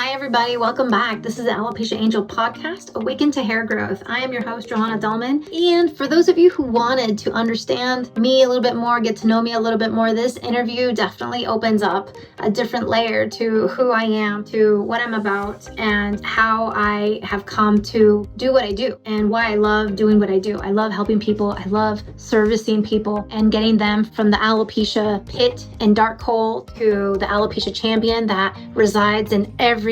Hi, everybody. Welcome back. This is the Alopecia Angel podcast, Awaken to Hair Growth. I am your host, Johanna Dahlman. And for those of you who wanted to understand me a little bit more, get to know me a little bit more, this interview definitely opens up a different layer to who I am, to what I'm about, and how I have come to do what I do and why I love doing what I do. I love helping people. I love servicing people and getting them from the alopecia pit and dark hole to the alopecia champion that resides in every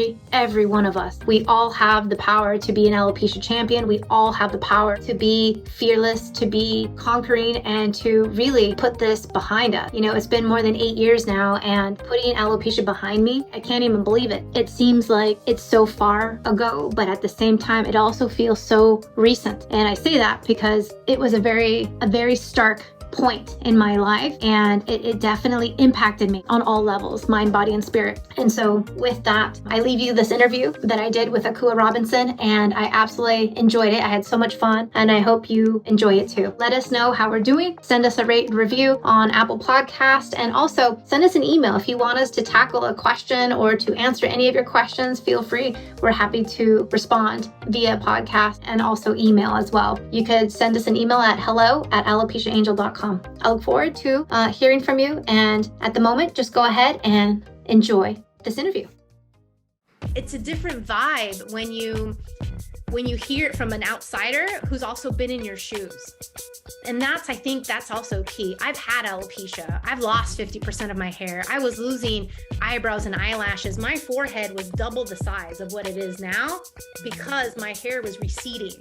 one of us. We all have the power to be an alopecia champion. We all have the power to be fearless, to be conquering, and to really put this behind us. You know, it's been more than 8 years now, and putting alopecia behind me, I can't even believe it. It seems like it's so far ago, but at the same time, it also feels so recent. And I say that because it was a very stark point in my life, and it definitely impacted me on all levels, mind, body, and spirit. And so with that, I leave you this interview that I did with Akua Robinson, and I absolutely enjoyed it. I had so much fun, and I hope you enjoy it too. Let us know how we're doing. Send us a rate and review on Apple Podcast, and also send us an email if you want us to tackle a question or to answer any of your questions. Feel free. We're happy to respond via podcast and also email as well. You could send us an email at hello@alopeciaangel.com. I look forward to hearing from you, and at the moment, just go ahead and enjoy this interview. It's a different vibe when you hear it from an outsider who's also been in your shoes. And I think that's also key. I've had alopecia. I've lost 50% of my hair. I was losing eyebrows and eyelashes. My forehead was double the size of what it is now because my hair was receding.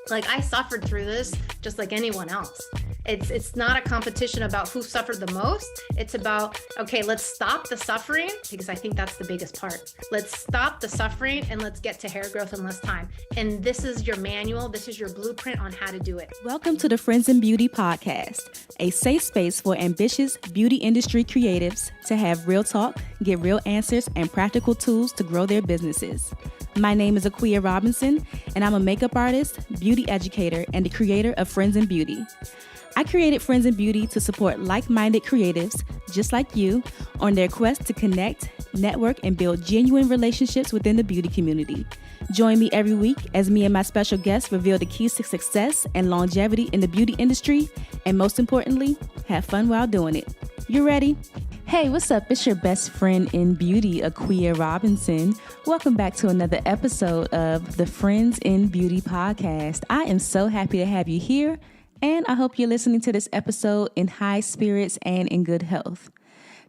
Like, I suffered through this just like anyone else. It's not a competition about who suffered the most. It's about, okay, let's stop the suffering, because I think that's the biggest part. Let's stop the suffering and let's get to hair growth in less time. And this is your manual. This is your blueprint on how to do it. Welcome to the Friends in Beauty podcast, a safe space for ambitious beauty industry creatives to have real talk, get real answers, and practical tools to grow their businesses. My name is Alopecia Robinson, and I'm a makeup artist, beauty educator, and the creator of Friends in Beauty. I created Friends in Beauty to support like-minded creatives just like you on their quest to connect, network, and build genuine relationships within the beauty community. Join me every week as me and my special guests reveal the keys to success and longevity in the beauty industry, and most importantly, have fun while doing it. You ready? Hey, what's up? It's your best friend in beauty, Alopecia Robinson. Welcome back to another episode of the Friends in Beauty podcast. I am so happy to have you here, and I hope you're listening to this episode in high spirits and in good health.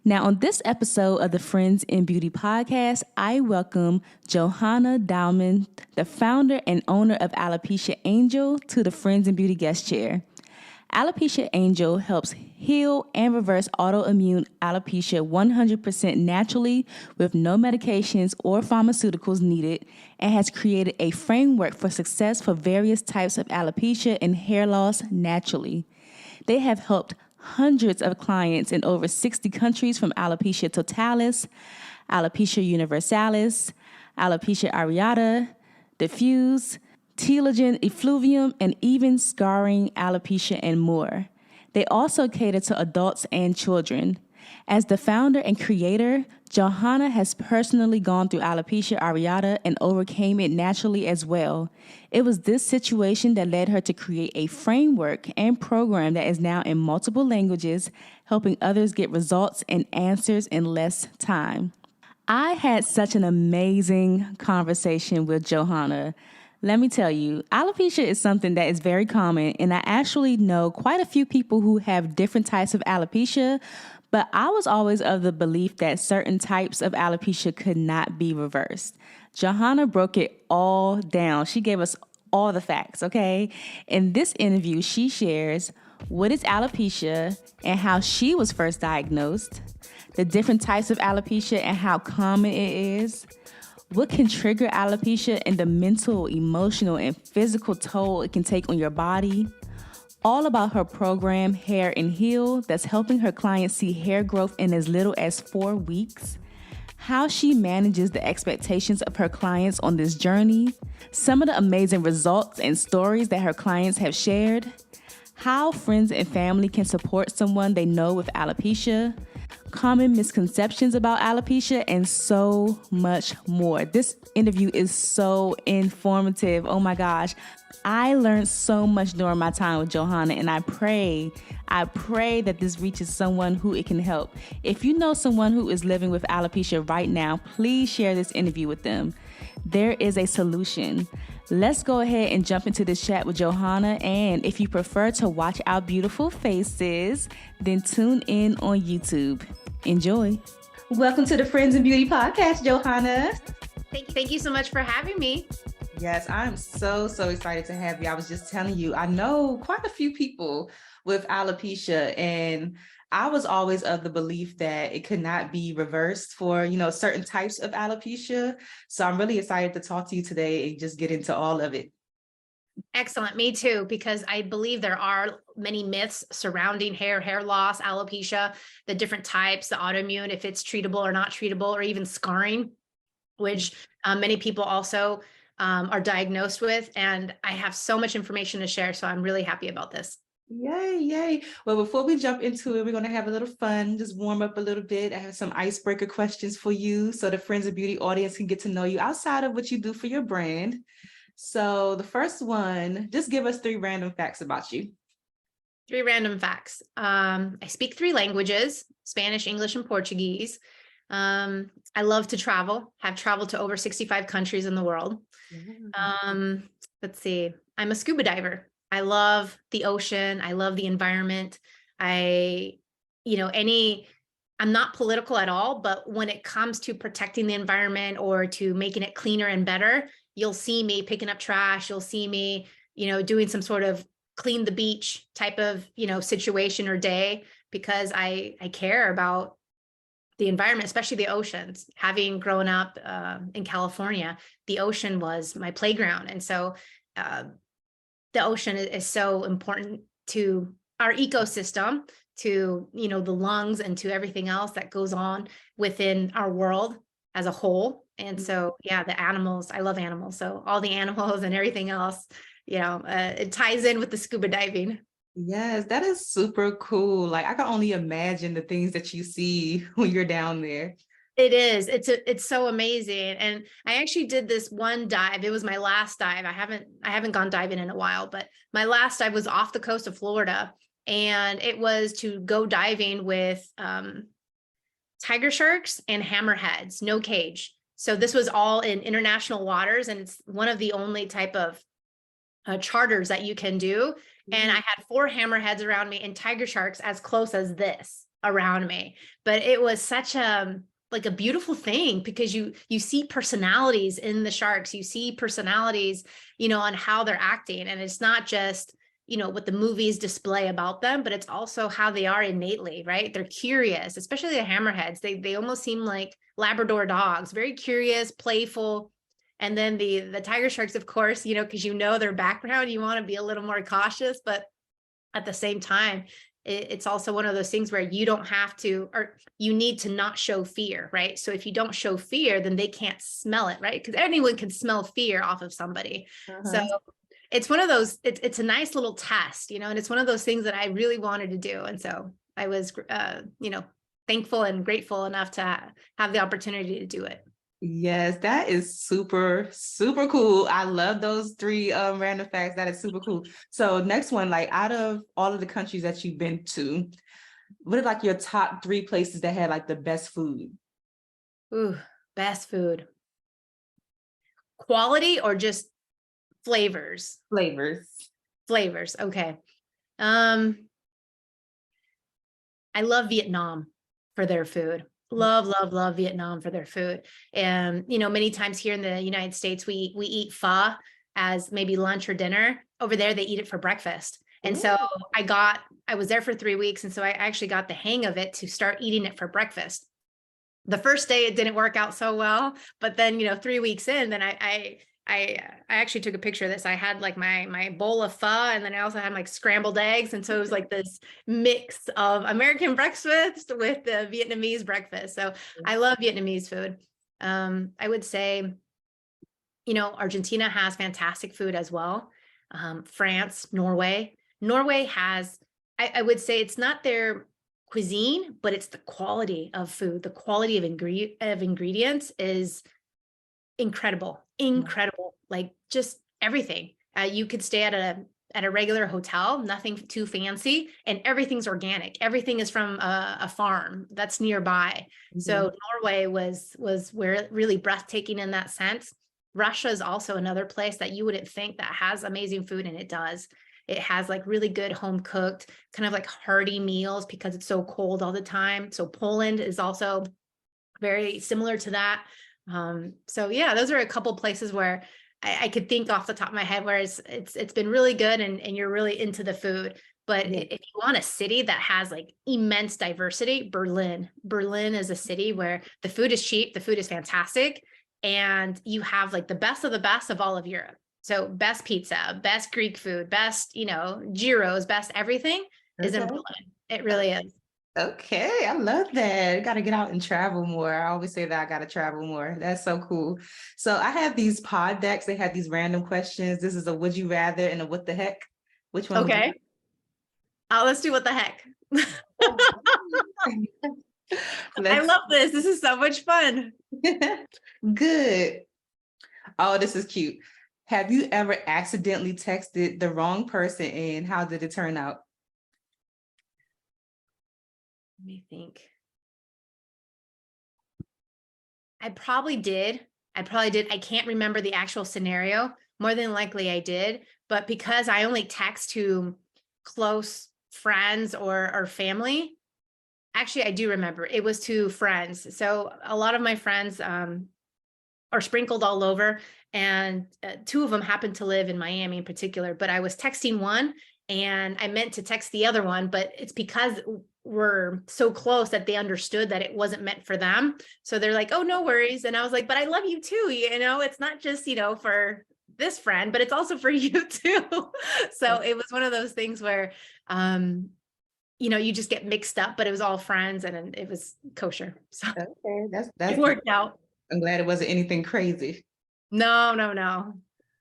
Now, on this episode of the Friends in Beauty podcast, I welcome Johanna Dahlman, the founder and owner of Alopecia Angel, to the Friends in Beauty guest chair. Alopecia Angel helps heal and reverse autoimmune alopecia 100% naturally with no medications or pharmaceuticals needed, and has created a framework for success for various types of alopecia and hair loss naturally. They have helped hundreds of clients in over 60 countries, from alopecia totalis, alopecia universalis, alopecia areata, diffuse, telogen effluvium, and even scarring alopecia and more. They also cater to adults and children. As the founder and creator, Johanna has personally gone through alopecia areata and overcame it naturally as well. It was this situation that led her to create a framework and program that is now in multiple languages, helping others get results and answers in less time. I had such an amazing conversation with Johanna. Let me tell you, alopecia is something that is very common, and I actually know quite a few people who have different types of alopecia, but I was always of the belief that certain types of alopecia could not be reversed. Johanna broke it all down. She gave us all the facts, okay? In this interview, she shares what is alopecia and how she was first diagnosed, the different types of alopecia and how common it is, what can trigger alopecia and the mental, emotional, and physical toll it can take on your body. All about her program, Hair and Heal, that's helping her clients see hair growth in as little as 4 weeks. How she manages the expectations of her clients on this journey. Some of the amazing results and stories that her clients have shared. How friends and family can support someone they know with alopecia. common misconceptions about alopecia, and so much more. This interview is so informative. Oh my gosh. I learned so much during my time with Johanna, and I pray that this reaches someone who it can help. If you know someone who is living with alopecia right now, please share this interview with them. There is a solution. Let's go ahead and jump into this chat with Johanna. And if you prefer to watch our beautiful faces, then tune in on YouTube. Enjoy. Welcome to the Friends in Beauty podcast, Johanna. Thank you so much for having me. Yes, I'm so excited to have you. I was just telling you, I know quite a few people with alopecia, and I was always of the belief that it could not be reversed for, certain types of alopecia. So I'm really excited to talk to you today and just get into all of it. Excellent. Me too, because I believe there are many myths surrounding hair loss, alopecia, the different types, the autoimmune, if it's treatable or not treatable, or even scarring, which many people also are diagnosed with. And I have so much information to share. So I'm really happy about this. Yay. Well, before we jump into it, we're going to have a little fun, just warm up a little bit. I have some icebreaker questions for you so the Friends of Beauty audience can get to know you outside of what you do for your brand. So the first one, just give us 3 random facts about you. 3 random facts. I speak 3 languages, Spanish, English, and Portuguese. I love to travel, have traveled to over 65 countries in the world. Let's see. I'm a scuba diver. I love the ocean. I love the environment. I'm not political at all, but when it comes to protecting the environment or to making it cleaner and better, you'll see me picking up trash. You'll see me, doing some sort of clean the beach type of, situation or day, because I care about the environment, especially the oceans. Having grown up in California, the ocean was my playground. And so the ocean is so important to our ecosystem, to, the lungs, and to everything else that goes on within our world as a whole. And so, yeah, the animals, I love animals. So all the animals and everything else, it ties in with the scuba diving. Yes, that is super cool. Like, I can only imagine the things that you see when you're down there. It is. It's so amazing. And I actually did this one dive. It was my last dive. I haven't gone diving in a while, but my last dive was off the coast of Florida, and it was to go diving with tiger sharks and hammerheads, no cage. So this was all in international waters, and it's one of the only type of charters that you can do. And I had 4 hammerheads around me and tiger sharks as close as this around me. But it was such a beautiful thing, because you see personalities in the sharks, you see personalities, on how they're acting. And it's not just, what the movies display about them, but it's also how they are innately, right? They're curious, especially the hammerheads. They almost seem like Labrador dogs, very curious, playful. And then the tiger sharks, of course, because their background, you want to be a little more cautious, but at the same time, it's also one of those things where you don't have to, or you need to not show fear, right? So if you don't show fear, then they can't smell it, right? Because anyone can smell fear off of somebody. So it's one of those, it's a nice little test, and it's one of those things that I really wanted to do. And so I was, thankful and grateful enough to have the opportunity to do it. Yes, that is super cool. I love those 3 random facts. That is super cool. So next one, like, out of all of the countries that you've been to, what are like your top 3 places that had like the best food? Ooh, best food. Quality or just flavors? Flavors. Okay. I love Vietnam for their food. Love Vietnam for their food. And, many times here in the United States, we eat pho as maybe lunch or dinner. Over there, they eat it for breakfast. And so I was there for 3 weeks. And so I actually got the hang of it to start eating it for breakfast. The first day, it didn't work out so well, but then, 3 weeks in, then I actually took a picture of this. I had like my bowl of pho, and then I also had like scrambled eggs. And so it was like this mix of American breakfast with the Vietnamese breakfast. So I love Vietnamese food. I would say, Argentina has fantastic food as well. France, Norway has, I would say it's not their cuisine, but it's the quality of food. The quality of ingredients is incredible, incredible. Like just everything. You could stay at a regular hotel, nothing too fancy, and everything's organic. Everything is from a farm that's nearby. Mm-hmm. So Norway was where really breathtaking in that sense. Russia is also another place that you wouldn't think that has amazing food, and it does. It has like really good home cooked, kind of like hearty meals because it's so cold all the time. So Poland is also very similar to that. So yeah, those are a couple places where I could think off the top of my head where it's been really good and you're really into the food. But if you want a city that has like immense diversity, Berlin is a city where the food is cheap, the food is fantastic, and you have like the best of all of Europe. So best pizza, best Greek food, best, gyros, best everything is in Berlin. It really is. Okay, I love that. Got to get out and travel more. I always say that I got to travel more. That's so cool. So I have these pod decks. They have these random questions. This is a would you rather and a what the heck. Which one? Okay. Let's do what the heck. I love this. This is so much fun. Good. Oh, this is cute. Have you ever accidentally texted the wrong person and how did it turn out? Let me think. I probably did. I can't remember the actual scenario. More than likely I did. But because I only text to close friends or family, actually, I do remember. It was to friends. So a lot of my friends are sprinkled all over. And two of them happened to live in Miami in particular. But I was texting one and I meant to text the other one. But it's because we're so close that they understood that it wasn't meant for them. So they're like, oh, no worries. And I was like, but I love you too. It's not just, for this friend, but it's also for you too. So it was one of those things where, you just get mixed up, but it was all friends and it was kosher. So okay, that's it worked out. I'm glad it wasn't anything crazy. No.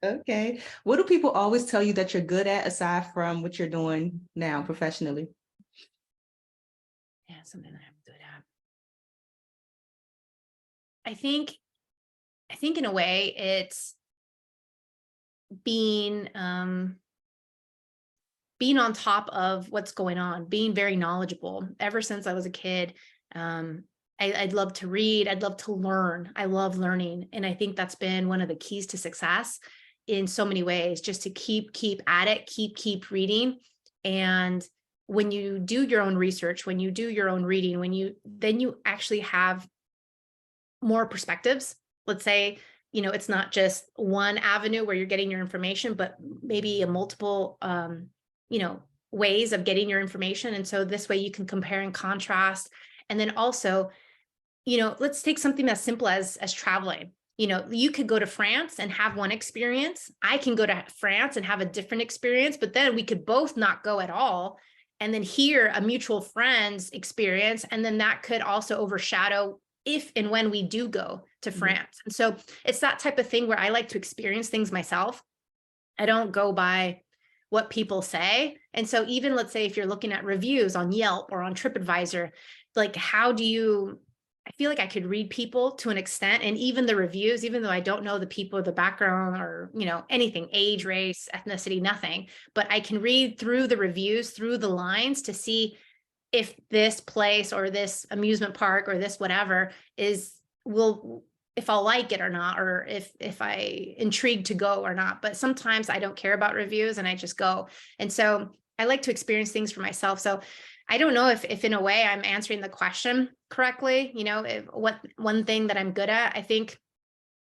Okay. What do people always tell you that you're good at aside from what you're doing now professionally? Yeah, something that I'm good at. I think in a way it's being on top of what's going on, being very knowledgeable. Ever since I was a kid, I'd love to read. I'd love to learn. I love learning. And I think that's been one of the keys to success in so many ways, just to keep at it, keep reading. And when you do your own research, when you do your own reading, then you actually have more perspectives. Let's say, it's not just one avenue where you're getting your information, but maybe a multiple, ways of getting your information. And so this way you can compare and contrast. And then also, let's take something as simple as traveling. You could go to France and have one experience. I can go to France and have a different experience, but then we could both not go at all. And then hear a mutual friend's experience. And then that could also overshadow if and when we do go to France. And so it's that type of thing where I like to experience things myself. I don't go by what people say. And so even let's say if you're looking at reviews on Yelp or on TripAdvisor, like I feel like I could read people to an extent, and even the reviews, even though I don't know the people, the background or, anything, age, race, ethnicity, nothing, but I can read through the reviews, through the lines to see if this place or this amusement park or this whatever if I'll like it or not, or if I intrigued to go or not. But sometimes I don't care about reviews and I just go. And so I like to experience things for myself. So I don't know if in a way I'm answering the question correctly. What one thing that I'm good at, I think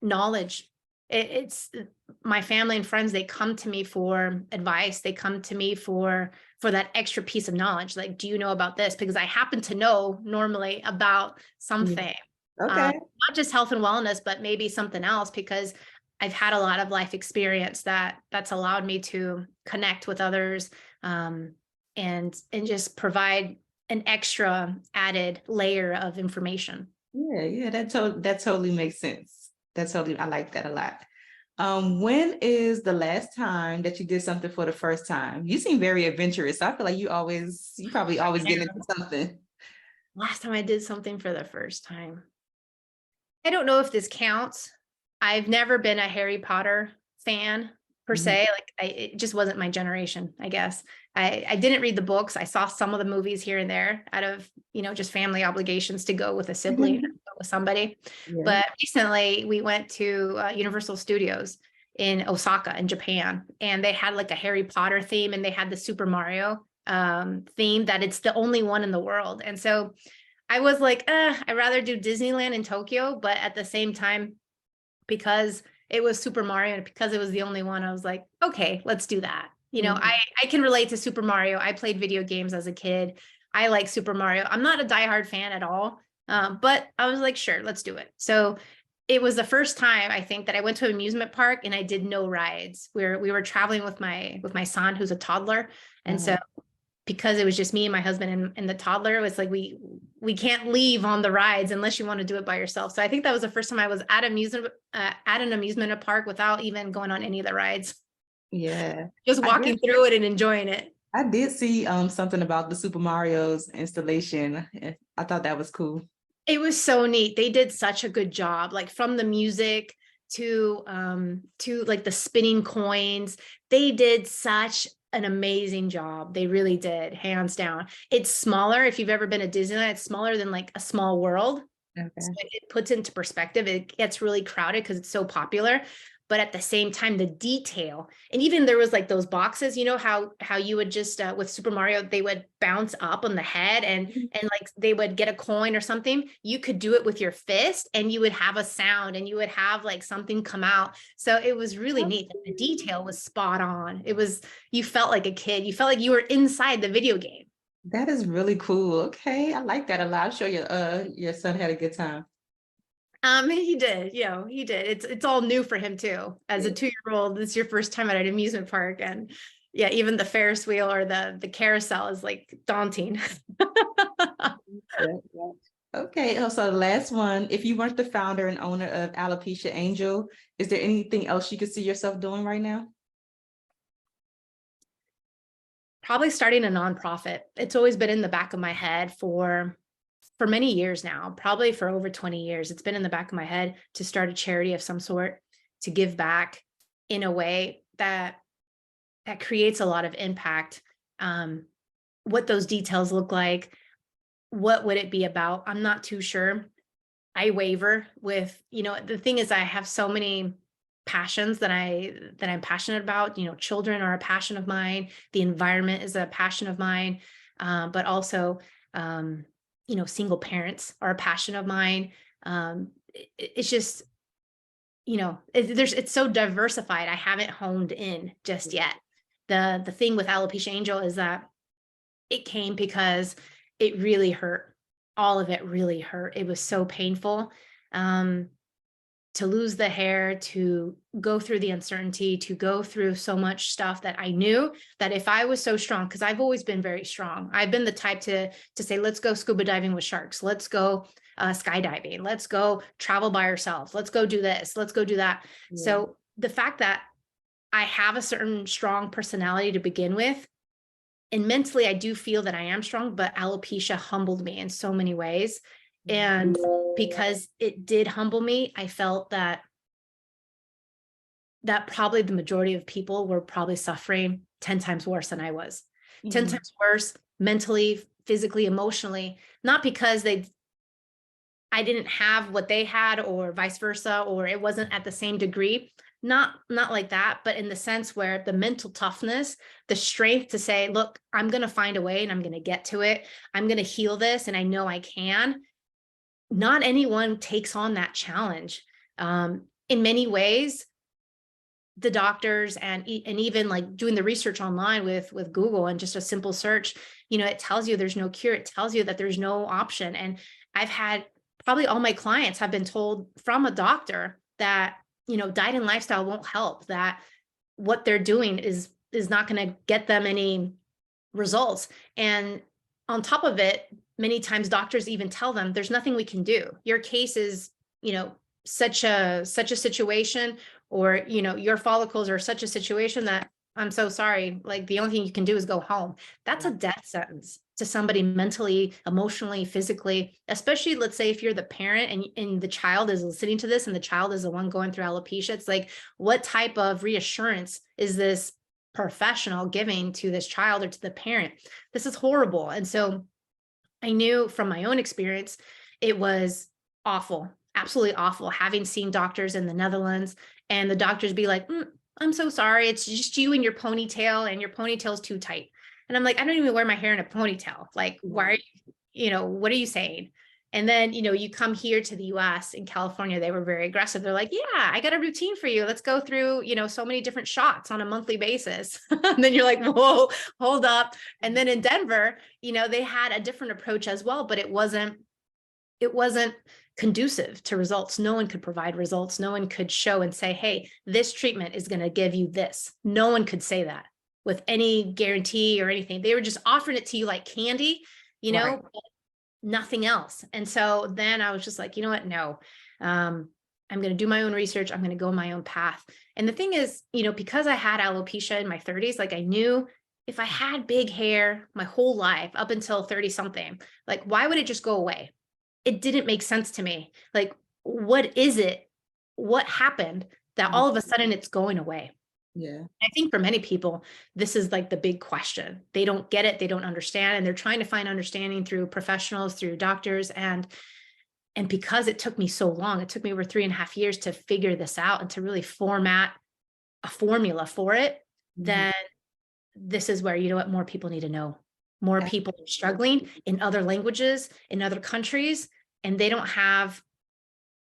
knowledge. It's my family and friends, they come to me for advice. They come to me for that extra piece of knowledge. Like, do you know about this? Because I happen to know normally about something. Okay. Not just health and wellness, but maybe something else, because I've had a lot of life experience that's allowed me to connect with others, and just provide an extra added layer of information. Yeah, that totally makes sense. I like that a lot. When is the last time that you did something for the first time? You seem very adventurous. So I feel like you probably always get into something. Last time I did something for the first time. I don't know if this counts. I've never been a Harry Potter fan per se. Like it just wasn't my generation, I guess. I didn't read the books. I saw some of the movies here and there out of, just family obligations to go with a sibling or go with somebody. Yeah. But recently we went to Universal Studios in Osaka in Japan, and they had like a Harry Potter theme, and they had the Super Mario theme that it's the only one in the world. And so I was like, I'd rather do Disneyland in Tokyo, but at the same time, because it was Super Mario and because it was the only one, I was like, okay, let's do that. I can relate to Super Mario. I played video games as a kid. I like Super Mario. I'm not a diehard fan at all, but I was like, sure, let's do it. So it was the first time I think that I went to an amusement park and I did no rides. We were traveling with my son, who's a toddler, and so because it was just me and my husband and the toddler, it was like we can't leave on the rides unless you want to do it by yourself. So I think that was the first time I was at an amusement park without even going on any of the rides. Yeah. Just walking through it and enjoying it. I did see something about the Super Mario's installation. I thought that was cool. It was so neat. They did such a good job, like from the music to like the spinning coins. They did such an amazing job. They really did, hands down. It's smaller. If you've ever been to Disneyland, it's smaller than like a small world. Okay. So it puts into perspective. It gets really crowded because it's so popular. But at the same time, the detail, and even there was like those boxes, how you would just with Super Mario, they would bounce up on the head and like they would get a coin or something. You could do it with your fist and you would have a sound and you would have like something come out. So it was really neat. The detail was spot on. You felt like a kid. You felt like you were inside the video game. That is really cool. Okay, I like that a lot. I'm sure your son had a good time. He did, he did. It's all new for him too. As a 2-year-old, this is your first time at an amusement park. And yeah, even the Ferris wheel or the carousel is like daunting. Okay, so the last one, if you weren't the founder and owner of Alopecia Angel, is there anything else you could see yourself doing right now? Probably starting a nonprofit. It's always been in the back of my head for many years now, probably for over 20 years. It's been in the back of my head to start a charity of some sort, to give back in a way that creates a lot of impact. What those details look like, what would it be about? I'm not too sure. I waver with, the thing is I have so many passions that I'm passionate about. Children are a passion of mine. The environment is a passion of mine. But also, single parents are a passion of mine. It's just, it's so diversified. I haven't honed in just yet. The thing with Alopecia Angel is that it came because it really hurt. All of it really hurt. It was so painful. To lose the hair, to go through the uncertainty, to go through so much stuff that I knew that if I was so strong, because I've always been very strong. I've been the type to say, let's go scuba diving with sharks. Let's go skydiving. Let's go travel by ourselves. Let's go do this. Let's go do that. Yeah. So the fact that I have a certain strong personality to begin with, and mentally, I do feel that I am strong, but alopecia humbled me in so many ways. And because it did humble me, I felt that probably the majority of people were probably suffering 10 times worse than I was. 10 times worse mentally, physically, emotionally, not because I didn't have what they had or vice versa, or it wasn't at the same degree. Not like that, but in the sense where the mental toughness, the strength to say, look, I'm going to find a way and I'm going to get to it. I'm going to heal this. And I know I can. Not anyone takes on that challenge. In many ways, the doctors and even like doing the research online with Google and just a simple search, it tells you there's no cure. It tells you that there's no option. And I've had probably all my clients have been told from a doctor that, diet and lifestyle won't help, that what they're doing is not going to get them any results. And on top of it, many times doctors even tell them there's nothing we can do. Your case is, such a situation, or, you know, your follicles are such a situation that I'm so sorry, like the only thing you can do is go home. That's a death sentence to somebody mentally, emotionally, physically, especially let's say if you're the parent and the child is listening to this and the child is the one going through alopecia. It's like, what type of reassurance is this professional giving to this child or to the parent? This is horrible. And so I knew from my own experience, it was awful, absolutely awful, having seen doctors in the Netherlands and the doctors be like, I'm so sorry, it's just you and your ponytail, and your ponytail's too tight. And I'm like, I don't even wear my hair in a ponytail. Like, why are you know, what are you saying? And then, you know, you come here to the US, in California, they were very aggressive. They're like, yeah, I got a routine for you. Let's go through, you know, so many different shots on a monthly basis. And then you're like, whoa, hold up. And then in Denver, you know, they had a different approach as well, but it wasn't conducive to results. No one could provide results. No one could show and say, hey, this treatment is going to give you this. No one could say that with any guarantee or anything. They were just offering it to you like candy, you know, Right. nothing else. And so then I was just like, you know what? No, I'm going to do my own research. I'm going to go my own path. And the thing is, you know, because I had alopecia in my 30s, like I knew if I had big hair my whole life up until 30 something, like, why would it just go away? It didn't make sense to me. Like, what is it? What happened that all of a sudden it's going away? Yeah. I think for many people, this is like the big question. They don't get it. They don't understand. And they're trying to find understanding through professionals, through doctors. And because it took me so long, it took me over 3.5 years to figure this out and to really format a formula for it, then this is where, you know what, more people need to know. More people are struggling in other languages, in other countries, and they don't have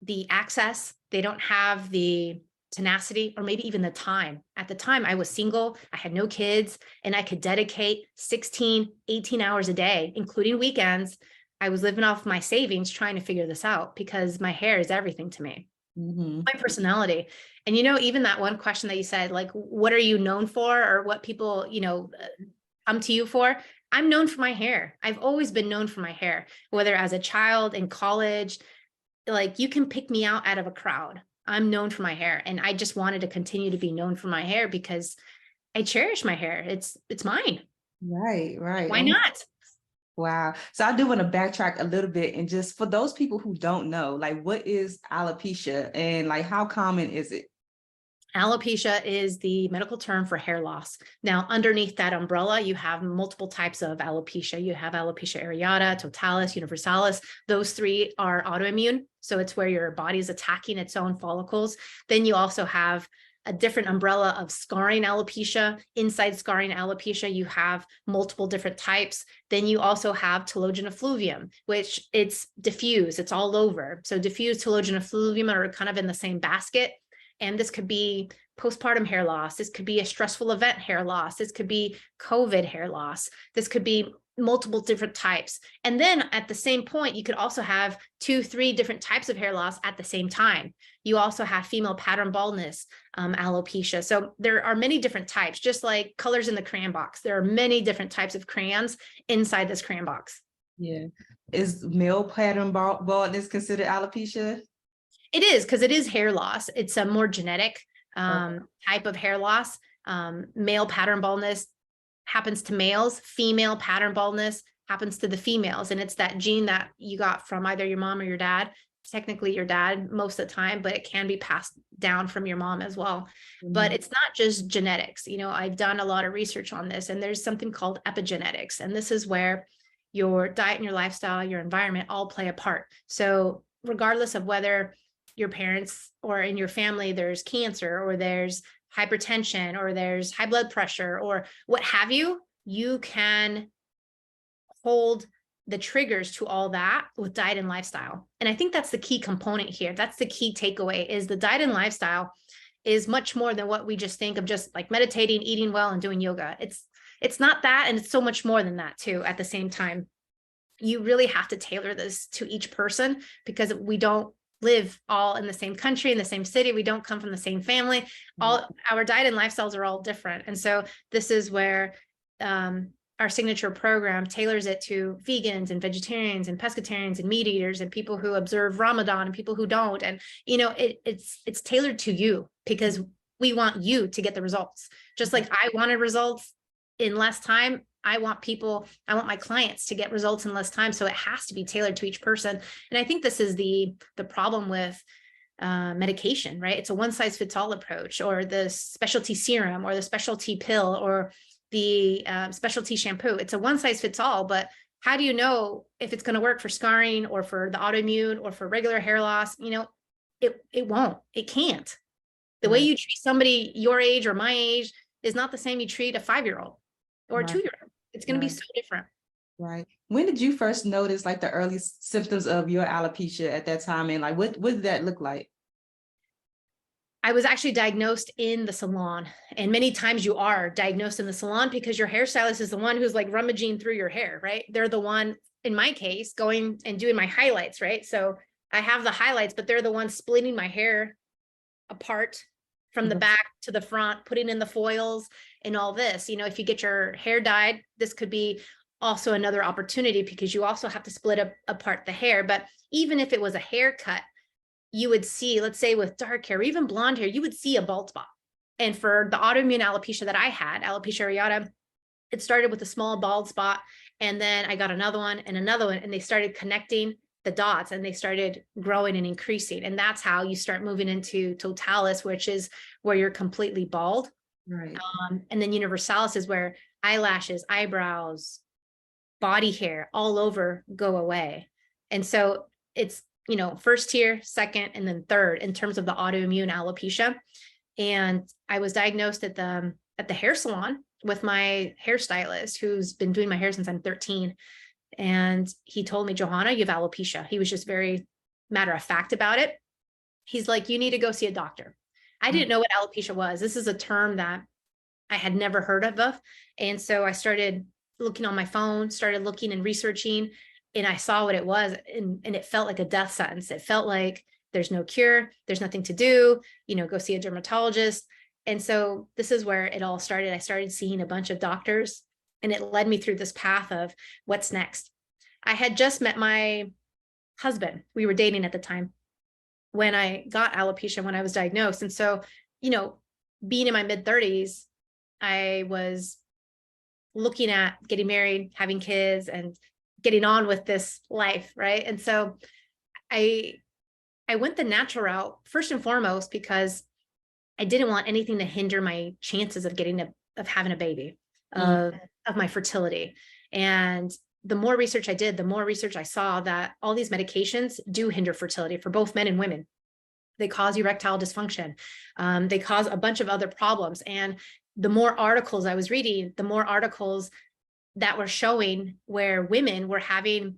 the access. They don't have the tenacity or maybe even the time. At the time, I was single, I had no kids, and I could dedicate 16, 18 hours a day, including weekends. I was living off my savings trying to figure this out because my hair is everything to me. My personality. And, you know, even that one question that you said, like, what are you known for, or what people, you know, come to you for? I'm known for my hair. I've always been known for my hair, whether as a child, in college, like you can pick me out of a crowd. I'm known for my hair. And I just wanted to continue to be known for my hair because I cherish my hair. It's mine. Right. Why not? Wow. So I do want to backtrack a little bit, and just for those people who don't know, like, what is alopecia and like how common is it? Alopecia is the medical term for hair loss. Now, underneath that umbrella, you have multiple types of alopecia. You have alopecia areata, totalis, universalis. Those three are autoimmune. So it's where your body is attacking its own follicles. Then you also have a different umbrella of scarring alopecia. Inside scarring alopecia, you have multiple different types. Then you also have telogen effluvium, which it's diffuse, it's all over. So diffuse telogen effluvium are kind of in the same basket. And this could be postpartum hair loss. This could be a stressful event hair loss. This could be COVID hair loss. This could be multiple different types. And then at the same point, you could also have 2, 3 different types of hair loss at the same time. You also have female pattern baldness, alopecia. So there are many different types, just like colors in the crayon box. There are many different types of crayons inside this crayon box. Yeah. Is male pattern baldness considered alopecia? It is, because it is hair loss. It's a more genetic type of hair loss. Male pattern baldness happens to males. Female pattern baldness happens to the females. And it's that gene that you got from either your mom or your dad. Technically your dad most of the time, but it can be passed down from your mom as well. But it's not just genetics. You know, I've done a lot of research on this, and there's something called epigenetics. And this is where your diet and your lifestyle, your environment all play a part. So regardless of whether your parents or in your family there's cancer or there's hypertension or there's high blood pressure or what have you, you can hold the triggers to all that with diet and lifestyle. And I think that's the key component here. That's the key takeaway, is the diet and lifestyle is much more than what we just think of, just like meditating, eating well, and doing yoga. It's not that, and it's so much more than that too. At the same time, you really have to tailor this to each person, because we don't live all in the same country, in the same city. We don't come from the same family. All our diet and lifestyles are all different. And so this is where our signature program tailors it to vegans and vegetarians and pescatarians and meat eaters and people who observe Ramadan and people who don't. And, it's tailored to you because we want you to get the results. Just like I wanted results in less time, I want my clients to get results in less time. So it has to be tailored to each person. And I think this is the problem with medication, right? It's a one size fits all approach, or the specialty serum or the specialty pill or the specialty shampoo. It's a one size fits all, but how do you know if it's going to work for scarring or for the autoimmune or for regular hair loss? It won't, it can't. The way you treat somebody your age or my age is not the same you treat a 5-year-old or a 2-year-old. It's going to be so different. Right. When did you first notice like the early symptoms of your alopecia at that time? And like, what did that look like? I was actually diagnosed in the salon, and many times you are diagnosed in the salon because your hairstylist is the one who's like rummaging through your hair, right? They're the one, in my case, going and doing my highlights, right? So I have the highlights, but they're the ones splitting my hair apart from the back to the front, putting in the foils and all this. If you get your hair dyed, this could be also another opportunity because you also have to split apart the hair. But even if it was a haircut, you would see, let's say with dark hair, or even blonde hair, you would see a bald spot. And for the autoimmune alopecia that I had, alopecia areata, it started with a small bald spot. And then I got another one, and they started connecting the dots and they started growing and increasing. And that's how you start moving into totalis, which is where you're completely bald. Right. And then universalis is where eyelashes, eyebrows, body hair all over go away. And so it's, first tier, second, and then third in terms of the autoimmune alopecia. And I was diagnosed at the hair salon with my hairstylist, who's been doing my hair since I'm 13. And he told me, Johanna, you have alopecia. He was just very matter of fact about it. He's like, you need to go see a doctor. I didn't know what alopecia was. This is a term that I had never heard of. And so I started looking on my phone, started looking and researching, and I saw what it was. And it felt like a death sentence. It felt like there's no cure. There's nothing to do, go see a dermatologist. And so this is where it all started. I started seeing a bunch of doctors, and it led me through this path of what's next. I had just met my husband. We were dating at the time when I got alopecia, when I was diagnosed. And so, being in my mid-30s, I was looking at getting married, having kids, and getting on with this life, right? And so I went the natural route first and foremost because I didn't want anything to hinder my chances of having a baby, of my fertility. And the more research I did, the more research I saw that all these medications do hinder fertility for both men and women. They cause erectile dysfunction. They cause a bunch of other problems. And the more articles I was reading, the more articles that were showing where women were having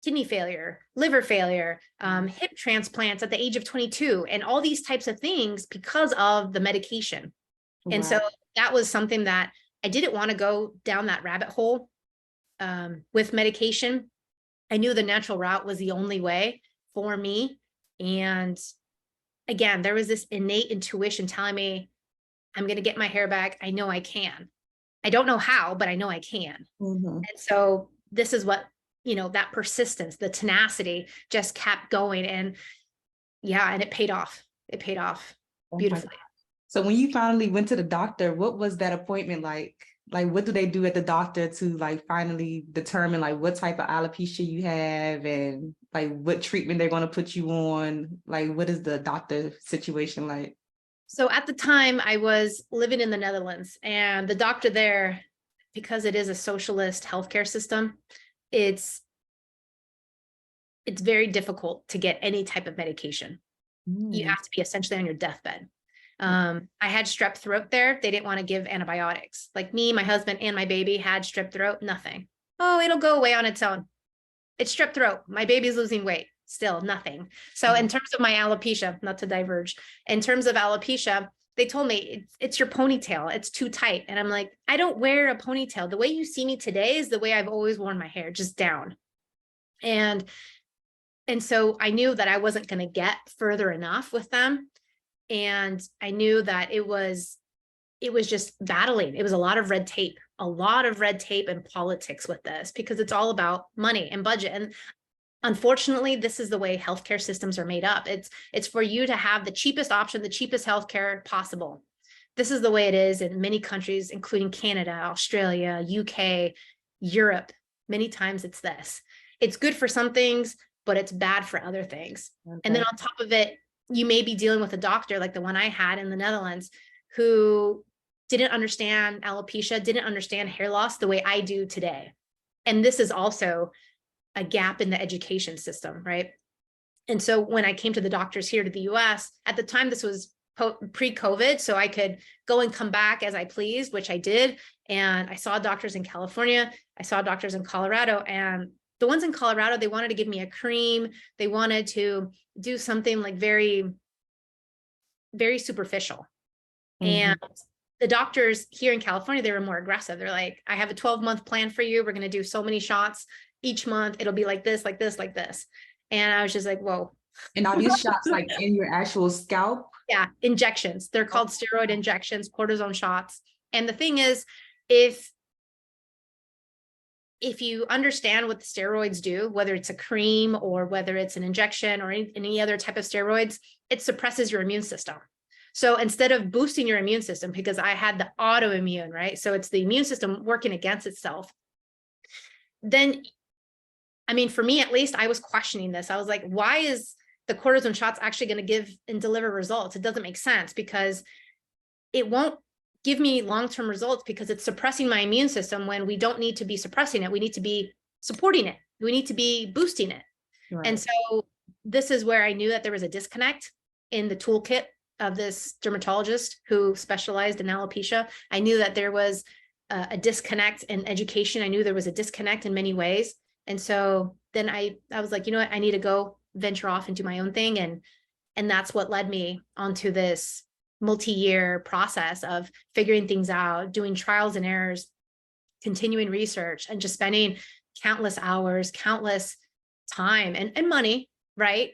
kidney failure, liver failure, hip transplants at the age of 22, and all these types of things because of the medication. Wow. And so that was something that I didn't want to go down that rabbit hole with medication. I knew the natural route was the only way for me. And again, there was this innate intuition telling me, I'm going to get my hair back. I know I can. I don't know how, but I know I can. And so this is what, that persistence, the tenacity just kept going. And and it paid off. It paid off beautifully. So when you finally went to the doctor, what was that appointment like? Like, what do they do at the doctor to like finally determine like what type of alopecia you have and like what treatment they're going to put you on? Like, what is the doctor situation like? So at the time I was living in the Netherlands, and the doctor there, because it is a socialist healthcare system, it's very difficult to get any type of medication. You have to be essentially on your deathbed. I had strep throat there. They didn't want to give antibiotics. Like me, my husband, and my baby had strep throat, nothing. Oh, it'll go away on its own. It's strep throat. My baby's losing weight. Still nothing. So in terms of my alopecia, not to diverge, in terms of alopecia, they told me it's your ponytail. It's too tight. And I'm like, I don't wear a ponytail. The way you see me today is the way I've always worn my hair, just down. And so I knew that I wasn't going to get further enough with them. And I knew that it was just battling. It was a lot of red tape. a lot of red tape and politics with this because it's all about money and budget. And unfortunately, this is the way healthcare systems are made up. It's for you to have the cheapest option, the cheapest healthcare possible. This is the way it is in many countries, including Canada, Australia, UK, Europe. Many times it's this. It's good for some things, but it's bad for other things. Okay. And then on top of it, you may be dealing with a doctor like the one I had in the Netherlands who didn't understand alopecia, didn't understand hair loss the way I do today. And this is also a gap in the education system, right? And so when I came to the doctors here to the US, at the time, this was pre-COVID, so I could go and come back as I pleased, which I did. And I saw doctors in California, I saw doctors in Colorado, and the ones in Colorado, they wanted to give me a cream. They wanted to do something like very, very superficial. And the doctors here in California, they were more aggressive. They're like, I have a 12-month plan for you. We're going to do so many shots each month. It'll be like this, like this, like this. And I was just like, whoa. And are these shots like in your actual scalp? Yeah, injections. They're called steroid injections, cortisone shots. And the thing is, if you understand what the steroids do, whether it's a cream or whether it's an injection or any other type of steroids, it suppresses your immune system. So instead of boosting your immune system, because I had the autoimmune, right? So it's the immune system working against itself. Then, I mean, for me, at least, I was questioning this. I was like, why is the cortisone shots actually going to give and deliver results? It doesn't make sense because it won't give me long-term results because it's suppressing my immune system when we don't need to be suppressing it. We need to be supporting it. We need to be boosting it. Right. And so this is where I knew that there was a disconnect in the toolkit of this dermatologist who specialized in alopecia. I knew that there was a disconnect in education. I knew there was a disconnect in many ways. And so then I was like, you know what, I need to go venture off and do my own thing. And that's what led me onto this multi-year process of figuring things out, doing trials and errors, continuing research, and just spending countless hours, countless time and money, right?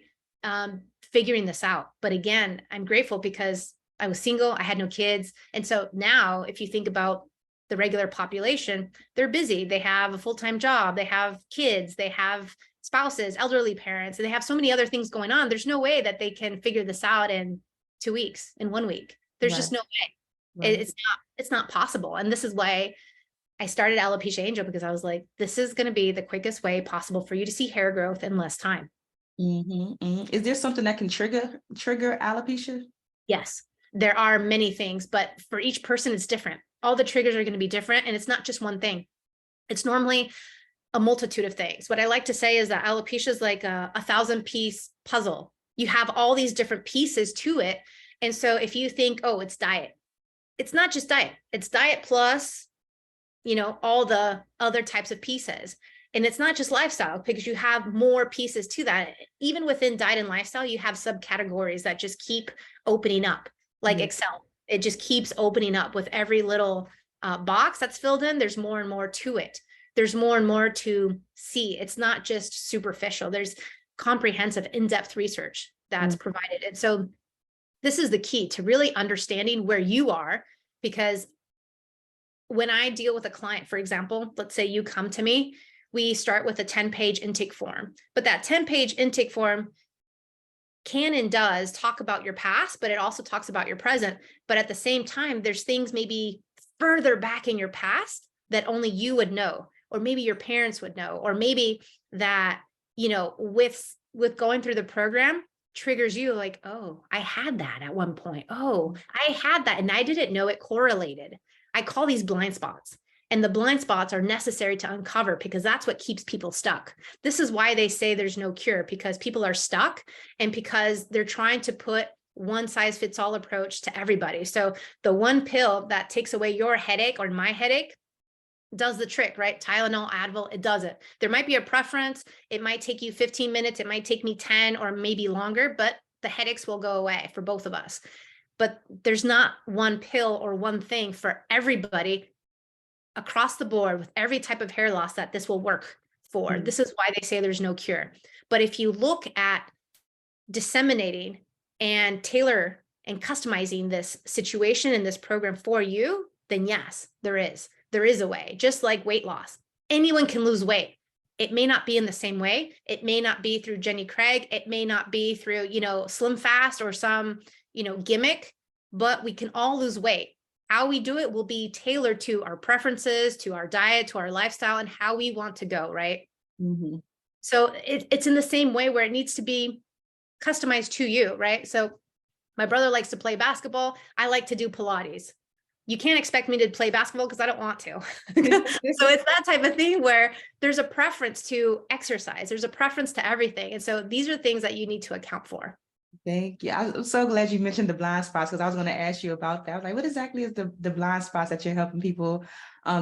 Figuring this out. But again, I'm grateful because I was single, I had no kids. And so now if you think about the regular population, they're busy. They have a full-time job, they have kids, they have spouses, elderly parents, and they have so many other things going on. There's no way that they can figure this out in 2 weeks, in 1 week. There's just no way. Right. It's not possible. And this is why I started Alopecia Angel, because I was like, this is going to be the quickest way possible for you to see hair growth in less time. Is there something that can trigger alopecia? Yes, there are many things, but for each person, it's different. All the triggers are going to be different. And it's not just one thing. It's normally a multitude of things. What I like to say is that alopecia is like a 1,000-piece puzzle. You have all these different pieces to it. And so if you think, oh, it's diet, it's not just diet. It's diet plus, all the other types of pieces. And it's not just lifestyle, because you have more pieces to that. Even within diet and lifestyle, you have subcategories that just keep opening up, like Excel. It just keeps opening up with every little box that's filled in. There's more and more to it. There's more and more to see. It's not just superficial. There's comprehensive, in-depth research that's provided. And so this is the key to really understanding where you are, because when I deal with a client, for example, let's say you come to me, we start with a 10-page intake form, but that 10-page intake form can and does talk about your past, but it also talks about your present. But at the same time, there's things maybe further back in your past that only you would know, or maybe your parents would know, or maybe that, with going through the program triggers you like, oh, I had that at one point. Oh, I had that and I didn't know it correlated. I call these blind spots. And the blind spots are necessary to uncover, because that's what keeps people stuck. This is why they say there's no cure, because people are stuck and because they're trying to put one size fits all approach to everybody. So the one pill that takes away your headache or my headache does the trick, right? Tylenol, Advil, it does it. There might be a preference. It might take you 15 minutes. It might take me 10 or maybe longer, but the headaches will go away for both of us. But there's not one pill or one thing for everybody across the board with every type of hair loss that this will work for. This is why they say there's no cure. But if you look at disseminating and tailor and customizing this situation and this program for you, then yes, there is. there is a way, just like weight loss. Anyone can lose weight. It may not be in the same way. It may not be through Jenny Craig. It may not be through, Slim Fast or some, gimmick, but we can all lose weight. How we do it will be tailored to our preferences, to our diet, to our lifestyle, and how we want to go, right? Mm-hmm. So it's in the same way where it needs to be customized to you, right? So my brother likes to play basketball. I like to do Pilates. You can't expect me to play basketball because I don't want to. So it's that type of thing where there's a preference to exercise. There's a preference to everything. And so these are things that you need to account for. Thank you. I'm so glad you mentioned the blind spots, because I was going to ask you about that. I was like, what exactly is the blind spots that you're helping people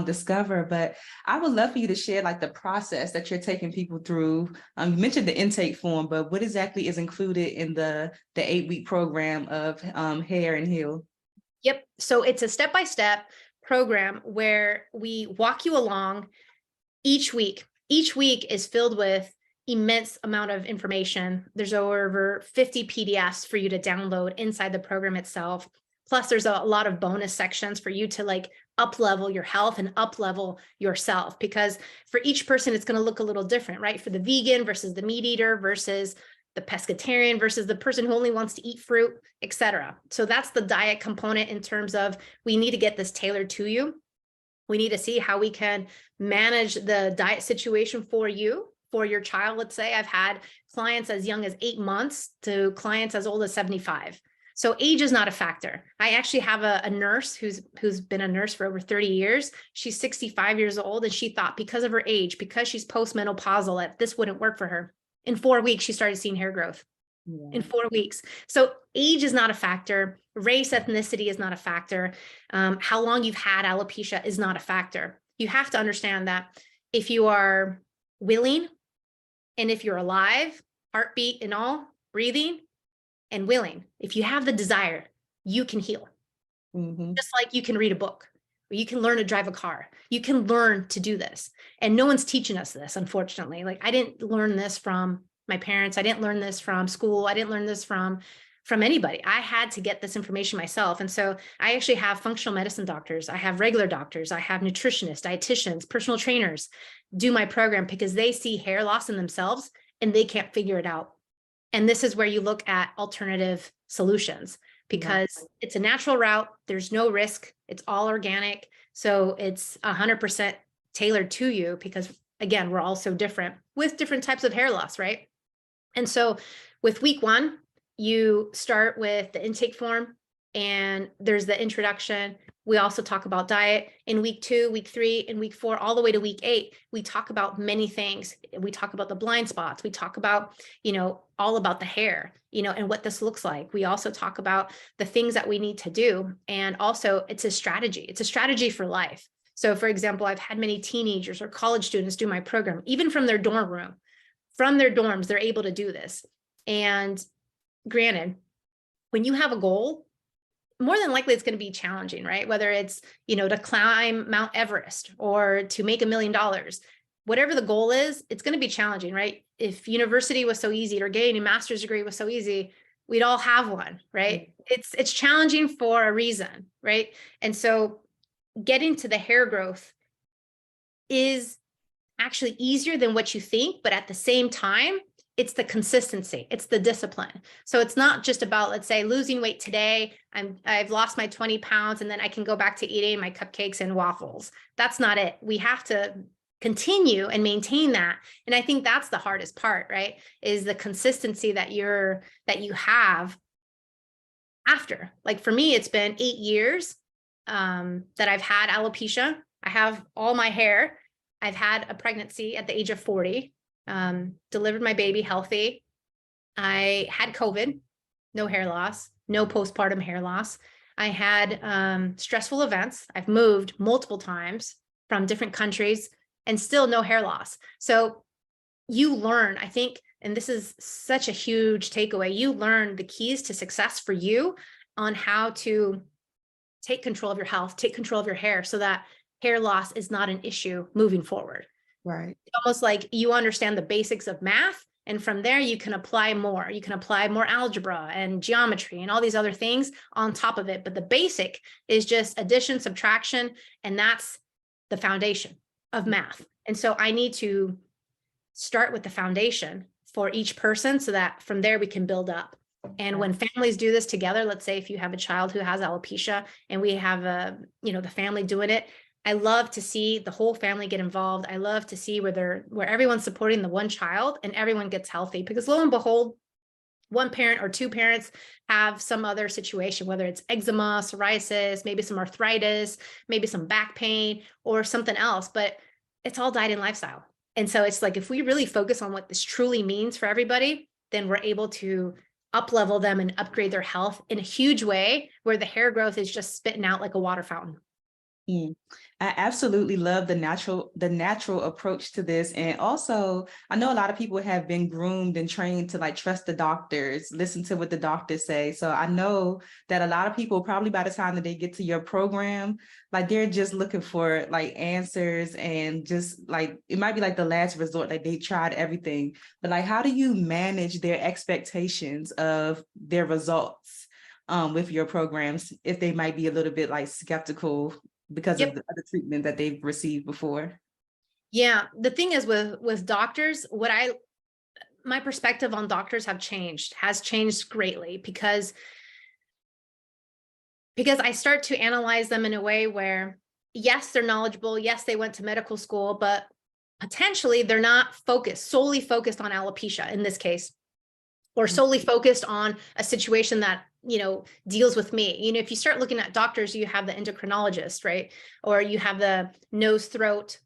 discover? But I would love for you to share like the process that you're taking people through. You mentioned the intake form, but what exactly is included in the 8-week program of Hair and Heal? Yep. So it's a step-by-step program where we walk you along each week. Each week is filled with immense amount of information. There's over 50 PDFs for you to download inside the program itself. Plus there's a lot of bonus sections for you to like up-level your health and up-level yourself, because for each person, it's going to look a little different, right? For the vegan versus the meat eater versus the pescatarian versus the person who only wants to eat fruit, etc. So that's the diet component in terms of we need to get this tailored to you. We need to see how we can manage the diet situation for you, for your child. Let's say I've had clients as young as 8 months to clients as old as 75. So age is not a factor. I actually have a nurse who's been a nurse for over 30 years. She's 65 years old, and she thought because of her age, because she's postmenopausal, that this wouldn't work for her. In 4 weeks, she started seeing hair growth. Yeah. In 4 weeks. So age is not a factor. Race, ethnicity is not a factor. How long you've had alopecia is not a factor. You have to understand that if you are willing, and if you're alive, heartbeat and all, breathing and willing, if you have the desire, you can heal. Mm-hmm. Just like you can read a book, or you can learn to drive a car. You can learn to do this. And no one's teaching us this, unfortunately. Like I didn't learn this from my parents. I didn't learn this from school. I didn't learn this from anybody. I had to get this information myself. And so I actually have functional medicine doctors. I have regular doctors. I have nutritionists, dietitians, personal trainers do my program because they see hair loss in themselves and they can't figure it out. And this is where you look at alternative solutions, because it's a natural route. There's no risk. It's all organic. So it's 100% tailored to you, because again, we're all so different with different types of hair loss, right? And so with week 1, you start with the intake form, and there's the introduction. We also talk about diet. In week 2, week 3, and week 4, all the way to week 8, we talk about many things. We talk about the blind spots. We talk about, all about the hair, and what this looks like. We also talk about the things that we need to do. And also it's a strategy. It's a strategy for life. So for example, I've had many teenagers or college students do my program, even from their dorm room, from their dorms, they're able to do this. And granted, when you have a goal, more than likely it's going to be challenging, right? Whether it's, to climb Mount Everest or to make $1 million, whatever the goal is, it's going to be challenging, right? If university was so easy, or getting a master's degree was so easy, we'd all have one, right? It's challenging for a reason, right? And so getting to the hair growth is actually easier than what you think, but at the same time, it's the consistency, it's the discipline. So it's not just about, let's say, losing weight today. I've lost my 20 pounds and then I can go back to eating my cupcakes and waffles. That's not it. We have to continue and maintain that. And I think that's the hardest part, right? Is the consistency that you have after. Like for me, it's been 8 years that I've had alopecia. I have all my hair. I've had a pregnancy at the age of 40. Delivered my baby healthy. I had COVID, no hair loss, no postpartum hair loss. I had stressful events. I've moved multiple times from different countries and still no hair loss. So you learn, I think, and this is such a huge takeaway, you learn the keys to success for you on how to take control of your health, take control of your hair, so that hair loss is not an issue moving forward. Right. It's almost like you understand the basics of math, and from there you can apply more. You can apply more algebra and geometry and all these other things on top of it. But the basic is just addition, subtraction, and that's the foundation of math. And so I need to start with the foundation for each person so that from there we can build up. And when families do this together, let's say if you have a child who has alopecia and we have the family doing it, I love to see the whole family get involved. I love to see where everyone's supporting the one child and everyone gets healthy, because lo and behold, one parent or two parents have some other situation, whether it's eczema, psoriasis, maybe some arthritis, maybe some back pain or something else, but it's all diet and lifestyle. And so it's like, if we really focus on what this truly means for everybody, then we're able to up level them and upgrade their health in a huge way, where the hair growth is just spitting out like a water fountain. I absolutely love the natural approach to this. And also, I know a lot of people have been groomed and trained to like trust the doctors, listen to what the doctors say. So I know that a lot of people, probably by the time that they get to your program, like they're just looking for like answers, and just like it might be like the last resort, like they tried everything. But like, how do you manage their expectations of their results with your programs, if they might be a little bit like skeptical because of the treatment that they've received before? Yeah. The thing is with doctors, my perspective on doctors has changed greatly, because I start to analyze them in a way where, yes, they're knowledgeable. Yes, they went to medical school, but potentially they're not solely focused on alopecia in this case, or solely focused on a situation that, deals with me. If you start looking at doctors, you have the endocrinologist, right? Or you have the nose, throat,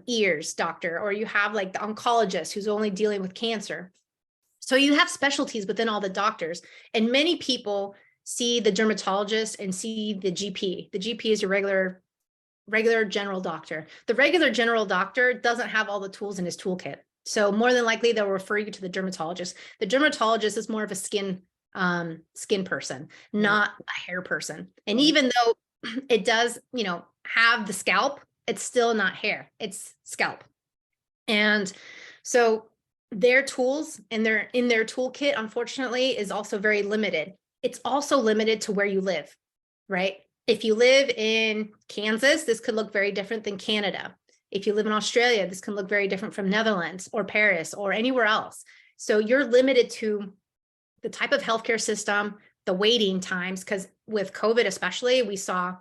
ears doctor, or you have like the oncologist who's only dealing with cancer. So you have specialties within all the doctors, and many people see the dermatologist and see the GP. The GP is your regular general doctor. The regular general doctor doesn't have all the tools in his toolkit. So more than likely, they'll refer you to the dermatologist. The dermatologist is more of a skin person, not a hair person. And even though it does, have the scalp, it's still not hair, it's scalp. And so their tools and in their toolkit, unfortunately, is also very limited. It's also limited to where you live, right? If you live in Kansas, this could look very different than Canada. If you live in Australia, this can look very different from Netherlands or Paris or anywhere else. So you're limited to the type of healthcare system, the waiting times, because with COVID especially, we saw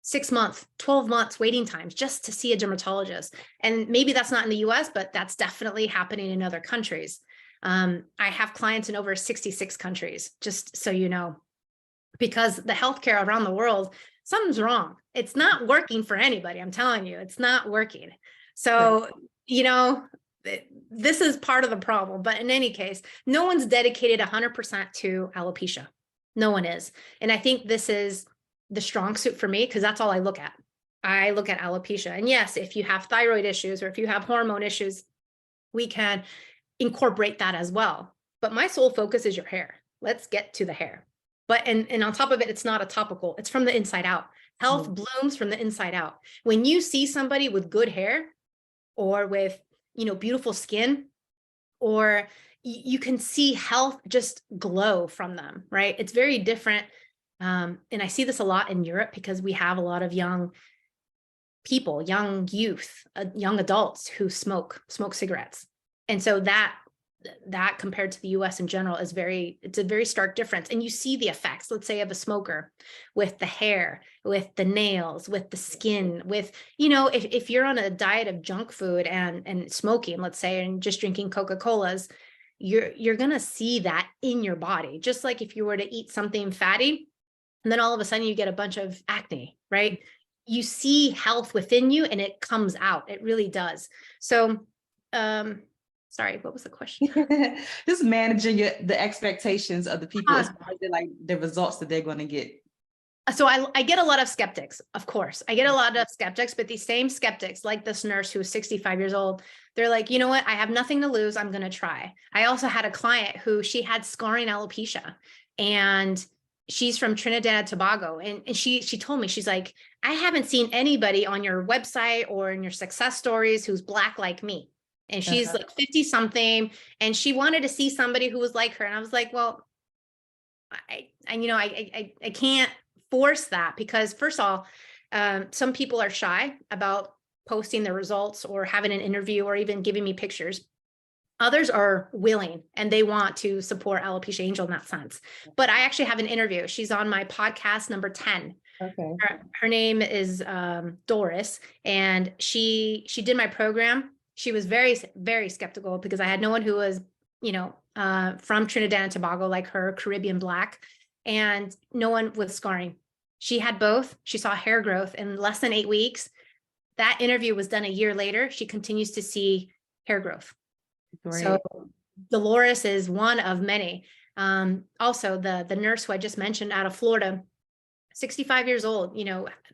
6 months, 12 months waiting times just to see a dermatologist. And maybe that's not in the US, but that's definitely happening in other countries. I have clients in over 66 countries, just so you know, because the healthcare around the world, something's wrong. It's not working for anybody. I'm telling you, it's not working. So, this is part of the problem. But in any case, no one's dedicated 100% to alopecia. No one is. And I think this is the strong suit for me, because that's all I look at. I look at alopecia. And yes, if you have thyroid issues or if you have hormone issues, we can incorporate that as well. But my sole focus is your hair. Let's get to the hair. But and on top of it, it's not a topical. It's from the inside out. Health blooms from the inside out. When you see somebody with good hair or with, beautiful skin, or you can see health just glow from them, right? It's very different. And I see this a lot in Europe, because we have a lot of young people, young youth, young adults who smoke cigarettes. And so that compared to the US in general it's a very stark difference. And you see the effects, let's say, of a smoker with the hair, with the nails, with the skin, with, if you're on a diet of junk food and smoking, let's say, and just drinking Coca-Colas, you're going to see that in your body. Just like if you were to eat something fatty and then all of a sudden you get a bunch of acne, right? You see health within you and it comes out. It really does. So, sorry, what was the question? Just managing the expectations of the people, as far as like the results that they're going to get. So I get a lot of skeptics, of course. I get a lot of skeptics, but these same skeptics, like this nurse who was 65 years old, they're like, you know what? I have nothing to lose. I'm going to try. I also had a client who she had scarring alopecia, and she's from Trinidad and Tobago. And she told me, she's like, I haven't seen anybody on your website or in your success stories who's Black like me. And she's like 50 something, and she wanted to see somebody who was like her. And I was like, well, I can't force that, because first of all, some people are shy about posting the results or having an interview or even giving me pictures. Others are willing and they want to support Alopecia Angel in that sense. But I actually have an interview. She's on my podcast number 10. Okay. Her name is Doris, and she did my program. She was very, very skeptical because I had no one who was, from Trinidad and Tobago, like her, Caribbean Black, and no one with scarring. She had both. She saw hair growth in less than 8 weeks. That interview was done a year later. She continues to see hair growth. Great. So Dolores is one of many. Also, the nurse who I just mentioned out of Florida, 65 years old,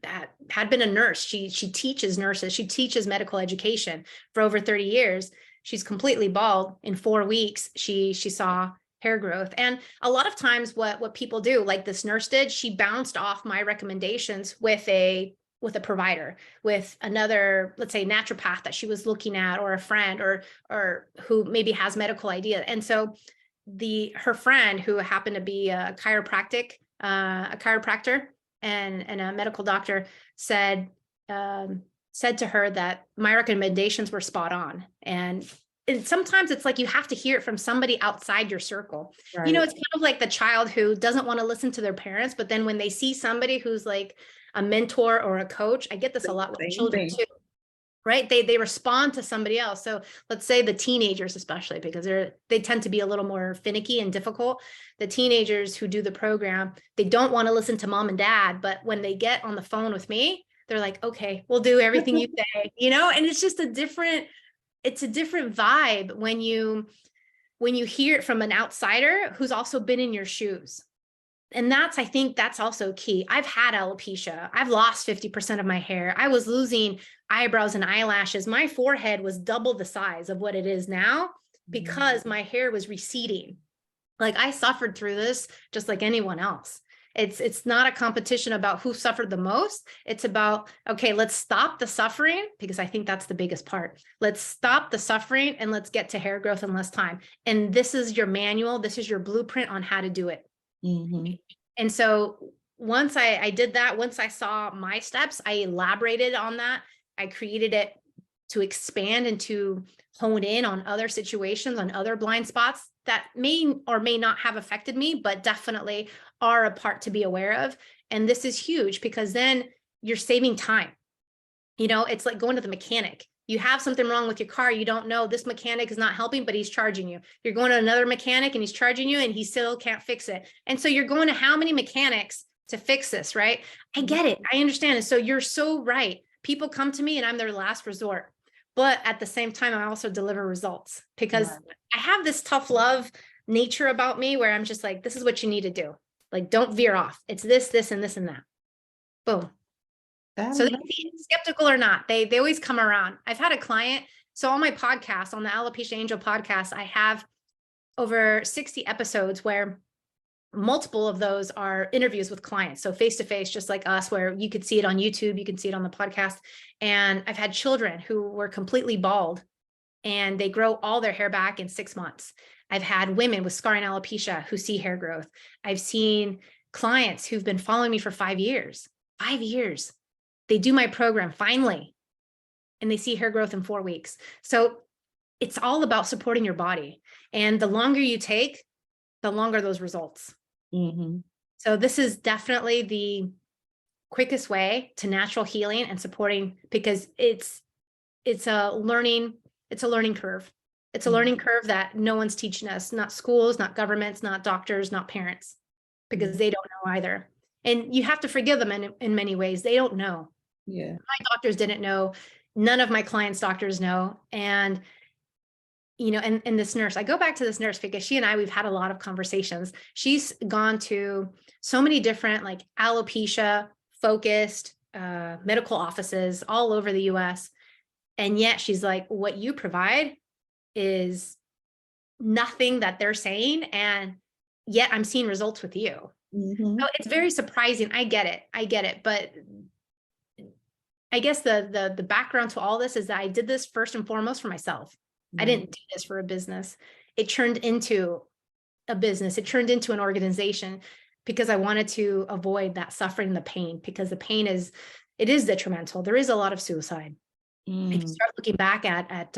that had been a nurse. She teaches nurses. She teaches medical education for over 30 years. She's completely bald. In 4 weeks, she saw hair growth. And a lot of times what people do, like this nurse did, she bounced off my recommendations with a provider, with another, let's say, naturopath that she was looking at, or a friend, or who maybe has medical idea. And so her friend, who happened to be a chiropractor and a medical doctor, said to her that my recommendations were spot on. And sometimes it's like you have to hear it from somebody outside your circle. Right. It's kind of like the child who doesn't want to listen to their parents, but then when they see somebody who's like a mentor or a coach, I get this a lot with children too, right? They respond to somebody else. So let's say the teenagers, especially because they tend to be a little more finicky and difficult. The teenagers who do the program, they don't want to listen to mom and dad, but when they get on the phone with me, they're like, okay, we'll do everything you say, and it's just a different vibe when you hear it from an outsider who's also been in your shoes. And I think that's also key. I've had alopecia. I've lost 50% of my hair. I was losing eyebrows and eyelashes. My forehead was double the size of what it is now because my hair was receding. Like, I suffered through this just like anyone else. It's not a competition about who suffered the most. It's about, okay, let's stop the suffering, because I think that's the biggest part. Let's stop the suffering and let's get to hair growth in less time. And this is your manual. This is your blueprint on how to do it. Mm-hmm. And so once I did that, once I saw my steps, I elaborated on that. I created it to expand and to hone in on other situations, on other blind spots that may or may not have affected me, but definitely are a part to be aware of. And this is huge because then you're saving time. It's like going to the mechanic. You have something wrong with your car. You don't know, this mechanic is not helping, but he's charging you. You're going to another mechanic and he's charging you and he still can't fix it. And so you're going to how many mechanics to fix this, right? I get it. I understand it. So you're so right. People come to me and I'm their last resort. But at the same time, I also deliver results because I have this tough love nature about me where I'm just like, this is what you need to do. Like, don't veer off. It's this, this, and this, and that. Boom. So they can be skeptical or not, they always come around. I've had a client. So on my podcast, on the Alopecia Angel podcast, I have over 60 episodes where multiple of those are interviews with clients. So face-to-face, just like us, where you could see it on YouTube, you can see it on the podcast. And I've had children who were completely bald and they grow all their hair back in 6 months. I've had women with scarring alopecia who see hair growth. I've seen clients who've been following me for 5 years. 5 years. They do my program finally, and they see hair growth in 4 weeks. So it's all about supporting your body. And the longer you take, the longer those results. Mm-hmm. So this is definitely the quickest way to natural healing and supporting, because it's a learning curve. It's a learning curve that no one's teaching us, not schools, not governments, not doctors, not parents, because they don't know either. And you have to forgive them in many ways. They don't know. Yeah. My doctors didn't know. None of my clients' doctors know. And, and this nurse, I go back to this nurse because she and I, we've had a lot of conversations. She's gone to so many different like alopecia focused medical offices all over the US. And yet she's like, what you provide is nothing that they're saying. And yet I'm seeing results with you. Mm-hmm. So it's very surprising. I get it. But I guess the background to all this is that I did this first and foremost for myself. I didn't do this for a business. It turned into a business. It turned into an organization because I wanted to avoid that suffering, the pain, because the pain is detrimental. There is a lot of suicide. If you start looking back at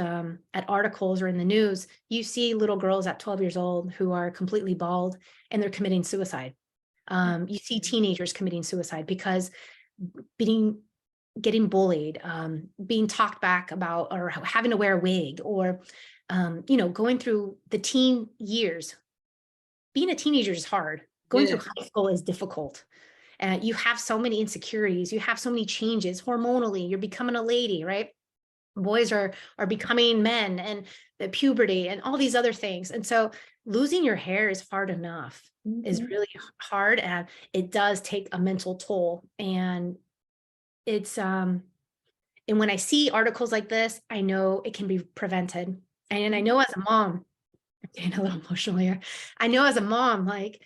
articles or in the news, you see little girls at 12 years old who are completely bald and they're committing suicide. You see teenagers committing suicide because getting bullied, being talked back about, or having to wear a wig, or going through the teen years. Being a teenager is hard. Going through high school is difficult. You have so many insecurities. You have so many changes hormonally. You're becoming a lady, right? Boys are becoming men, and the puberty and all these other things. And so losing your hair is hard enough, is really hard. And it does take a mental toll. And it's, and when I see articles like this, I know it can be prevented. And I know as a mom, I'm getting a little emotional here. I know as a mom, like,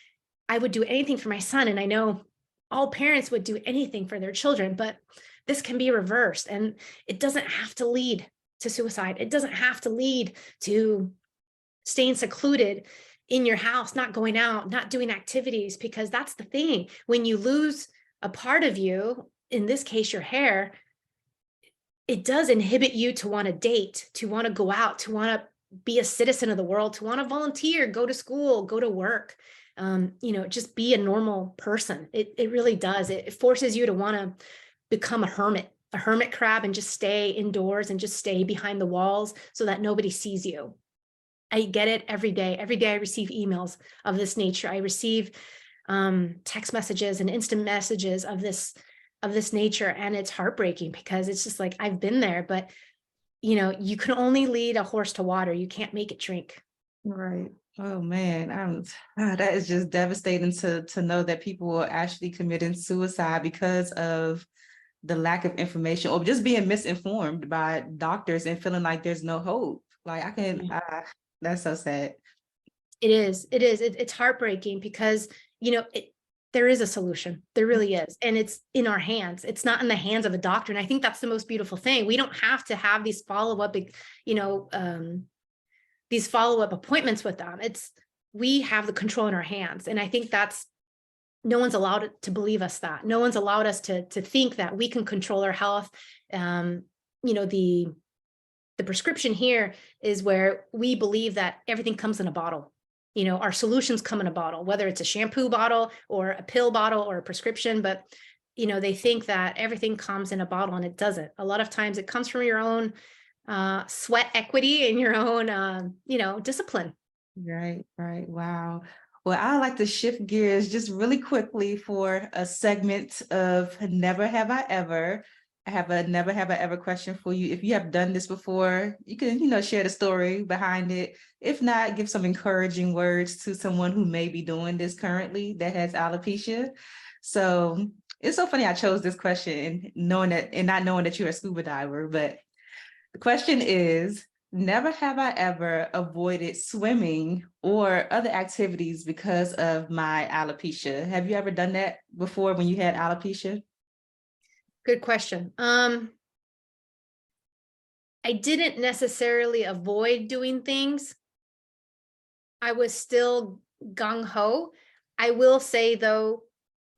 I would do anything for my son. And I know all parents would do anything for their children, but this can be reversed, and it doesn't have to lead to suicide. It doesn't have to lead to staying secluded in your house, not going out, not doing activities, because that's the thing. When you lose a part of you, in this case, your hair, it does inhibit you to want to date, to want to go out, to want to be a citizen of the world, to want to volunteer, go to school, go to work, just be a normal person. It really does. It forces you to want to become a hermit crab, and just stay indoors and just stay behind the walls so that nobody sees you. I get it every day. Every day I receive emails of this nature. I receive text messages and instant messages of this nature. And it's heartbreaking, because it's just like, I've been there, but you can only lead a horse to water. You can't make it drink. Right. Oh man, that is just devastating to know that people are actually committing suicide because of the lack of information, or just being misinformed by doctors and feeling like there's no hope. Like that's so sad. It is. It's heartbreaking, because, there is a solution. There really is. And it's in our hands. It's not in the hands of a doctor. And I think that's the most beautiful thing. We don't have to have these follow-up, these follow-up appointments with them. We have the control in our hands. And I think no one's allowed to believe us that. No one's allowed us to think that we can control our health. The prescription here is where we believe that everything comes in a bottle. Our solutions come in a bottle, whether it's a shampoo bottle or a pill bottle or a prescription, but they think that everything comes in a bottle, and it doesn't. A lot of times it comes from your own sweat equity and your own, discipline. Right. Wow. Well, I like to shift gears just really quickly for a segment of Never Have I Ever. I have a never have I ever question for you. If you have done this before, you can, share the story behind it. If not, give some encouraging words to someone who may be doing this currently that has alopecia. So it's so funny I chose this question, and not knowing that you're a scuba diver, but the question is, never have I ever avoided swimming or other activities because of my alopecia. Have you ever done that before when you had alopecia? Good question. I didn't necessarily avoid doing things. I was still gung-ho. I will say, though,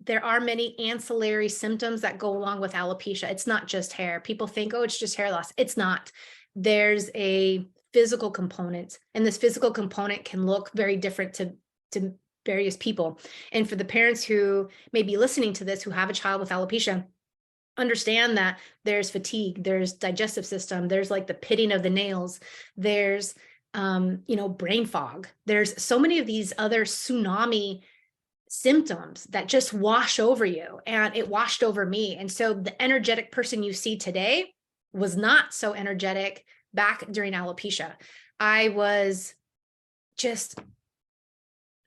there are many ancillary symptoms that go along with alopecia. It's not just hair. People think, oh, it's just hair loss. It's not. There's a physical component, and this physical component can look very different to various people. And for the parents who may be listening to this, who have a child with alopecia, understand that there's fatigue, there's digestive system, there's like the pitting of the nails, there's brain fog. There's so many of these other tsunami symptoms that just wash over you, and it washed over me. And so the energetic person you see today was not so energetic back during alopecia. I was just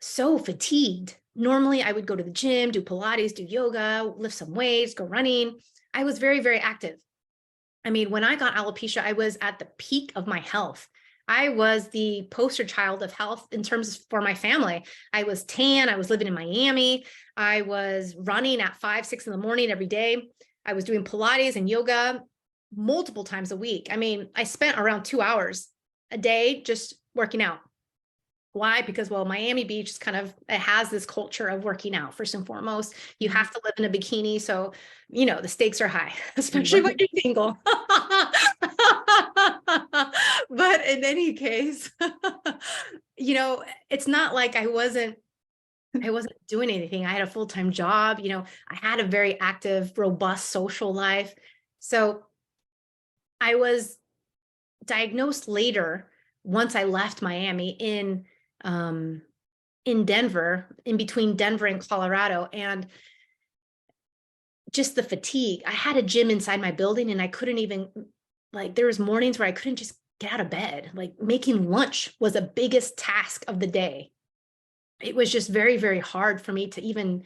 so fatigued. Normally I would go to the gym, do Pilates, do yoga, lift some weights, go running. I was very, very active. I mean, when I got alopecia, I was at the peak of my health. I was the poster child of health in terms for my family. I was tan. I was living in Miami. I was running at 5, 6 in the morning every day. I was doing Pilates and yoga multiple times a week. I mean, I spent around 2 hours a day just working out. Why? Because, well, Miami Beach is it has this culture of working out. First and foremost, you have to live in a bikini. So, the stakes are high, especially when you're single. But in any case, you know, it's not like I wasn't doing anything. I had a full-time job, you know, I had a very active, robust social life. So I was diagnosed later once I left Miami in Denver, in between Denver and Colorado. And just the fatigue. I had a gym inside my building and I couldn't even, like, there was mornings where I couldn't just get out of bed. Like making lunch was the biggest task of the day. It was just very, very hard for me to even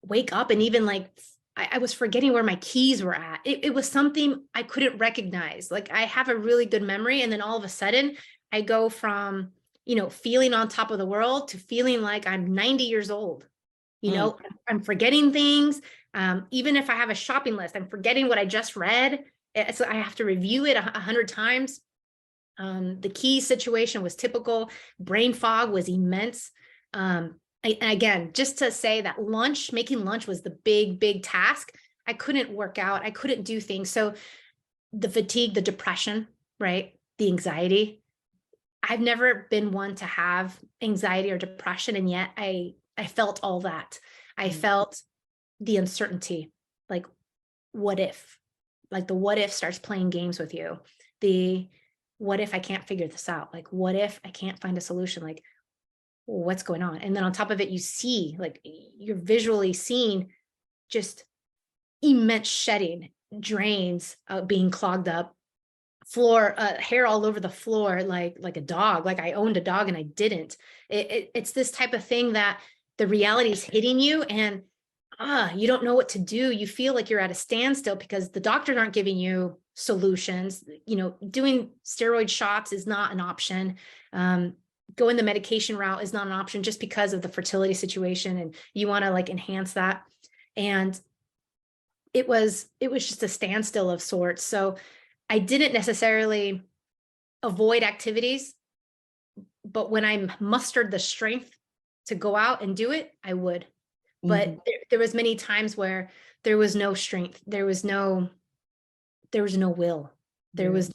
wake up, and even like I was forgetting where my keys were at. It was something I couldn't recognize. Like I have a really good memory, and then all of a sudden I go from, you know, feeling on top of the world to feeling like I'm 90 years old. You know, I'm forgetting things. Even if I have a shopping list, I'm forgetting what I just read. So I have to review it 100 times. The key situation was typical. Brain fog was immense. Again, just to say that making lunch was the big task. I couldn't work out. I couldn't do things. So the fatigue, the depression, right? The anxiety. I've never been one to have anxiety or depression. And yet I felt all that. I felt the uncertainty, like what if, like the what if starts playing games with you. The what if I can't figure this out? Like, what if I can't find a solution? Like, what's going on? And then on top of it, you see, like you're visually seeing just immense shedding, drains being clogged up, floor, hair all over the floor, like a dog. Like I owned a dog and I didn't. It's this type of thing that the reality is hitting you, and you don't know what to do. You feel like you're at a standstill because the doctors aren't giving you solutions. You know, doing steroid shots is not an option. Going the medication route is not an option just because of the fertility situation, and you want to like enhance that. And it was just a standstill of sorts. So I didn't necessarily avoid activities, but when I mustered the strength to go out and do it, I would. But there was many times where there was no strength, there was no will, there was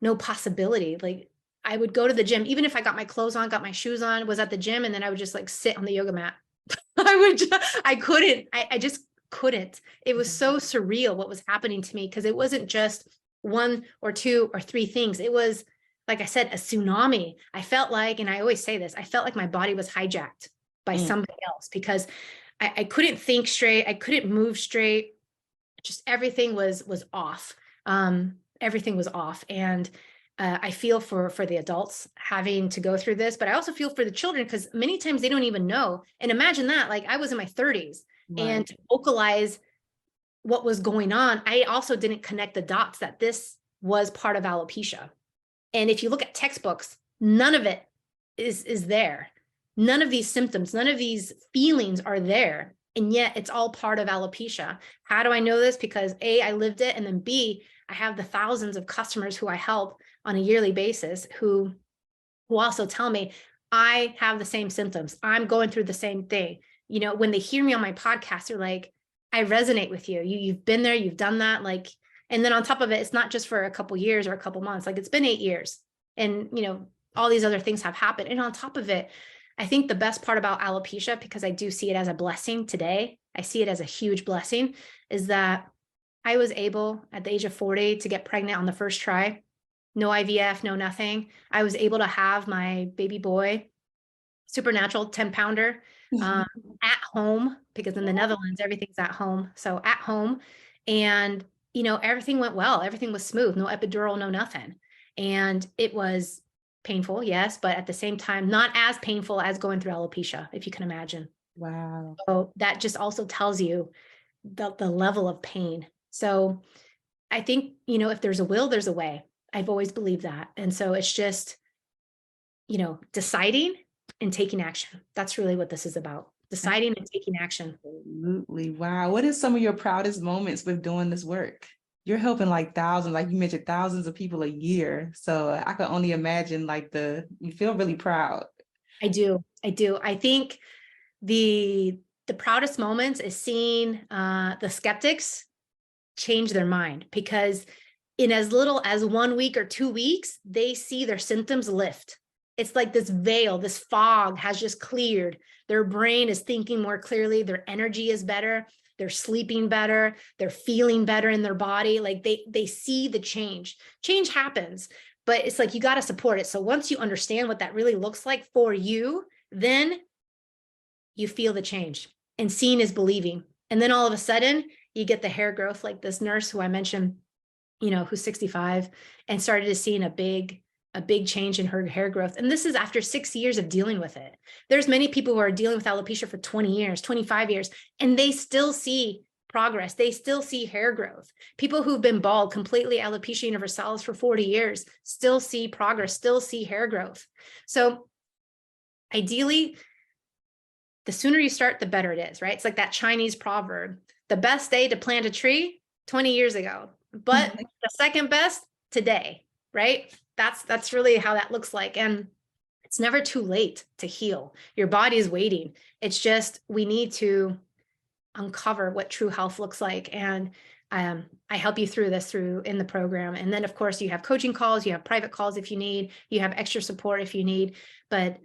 no possibility. Like I would go to the gym, even if I got my clothes on, got my shoes on, was at the gym, and then I would just like sit on the yoga mat. I just couldn't. It was so surreal what was happening to me, because it wasn't just one or two or three things. It was, like I said, a tsunami. I felt like, and I always say this, I felt like my body was hijacked by somebody else, because I couldn't think straight. I couldn't move straight. Just everything was off. Everything was off. And I feel for the adults having to go through this, but I also feel for the children, because many times they don't even know. And imagine that, like I was in my 30s, and to vocalize what was going on, I also didn't connect the dots that this was part of alopecia. And if you look at textbooks, none of it is there. None of these symptoms, none of these feelings are there. And yet it's all part of alopecia. How do I know this? Because A, I lived it. And then B, I have the thousands of customers who I help on a yearly basis who also tell me, I have the same symptoms. I'm going through the same thing. You know, when they hear me on my podcast, they're like, I resonate with you. You've been there, you've done that. Like, and then on top of it, it's not just for a couple years or a couple months. Like it's been 8 years, and you know, all these other things have happened. And on top of it, I think the best part about alopecia, because I do see it as a blessing today, I see it as a huge blessing, is that I was able at the age of 40 to get pregnant on the first try. No IVF, no nothing. I was able to have my baby boy, supernatural 10-pounder, at home, because in the Netherlands, everything's at home. So at home, and, you know, everything went well. Everything was smooth, no epidural, no nothing. And it was painful, yes, but at the same time, not as painful as going through alopecia, if you can imagine. Wow. So that just also tells you the level of pain. So I think, you know, if there's a will, there's a way. I've always believed that. And so it's just, you know, deciding and taking action. That's really what this is about. Deciding and taking action. Absolutely. Wow. What is some of your proudest moments with doing this work? You're helping like thousands, like you mentioned, thousands of people a year. So I can only imagine like you feel really proud. I do. I think the proudest moments is seeing the skeptics change their mind, because in as little as 1 week or 2 weeks, they see their symptoms lift. It's like this veil, this fog has just cleared. Their brain is thinking more clearly. Their energy is better. They're sleeping better. They're feeling better in their body. Like they see the change. Change happens, but it's like you got to support it. So once you understand what that really looks like for you, then you feel the change. And seeing is believing. And then all of a sudden, you get the hair growth, like this nurse who I mentioned, who's 65 and started to see a big change in her hair growth. And this is after 6 years of dealing with it. There's many people who are dealing with alopecia for 20 years, 25 years, and they still see progress. They still see hair growth. People who've been bald, completely alopecia universalis for 40 years, still see progress, still see hair growth. So ideally, the sooner you start, the better it is, right? It's like that Chinese proverb, the best day to plant a tree, 20 years ago, but the second best today, right? That's really how that looks like. And it's never too late to heal. Your body is waiting. It's just, we need to uncover what true health looks like. And I help you through this in the program. And then of course you have coaching calls, you have private calls if you need, you have extra support if you need, but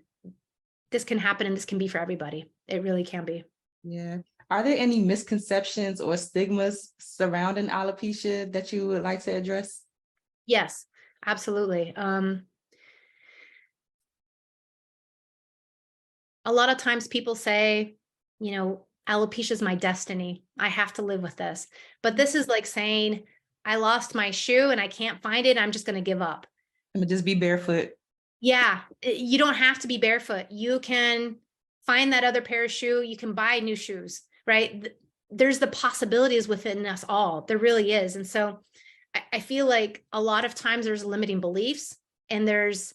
this can happen and this can be for everybody. It really can be. Yeah. Are there any misconceptions or stigmas surrounding alopecia that you would like to address? Yes, absolutely. A lot of times people say, alopecia is my destiny. I have to live with this. But this is like saying, I lost my shoe and I can't find it. I'm just going to give up. I'm gonna just be barefoot. Yeah, you don't have to be barefoot. You can find that other pair of shoe. You can buy new shoes, right? There's the possibilities within us all. There really is. And so I feel like a lot of times there's limiting beliefs and there's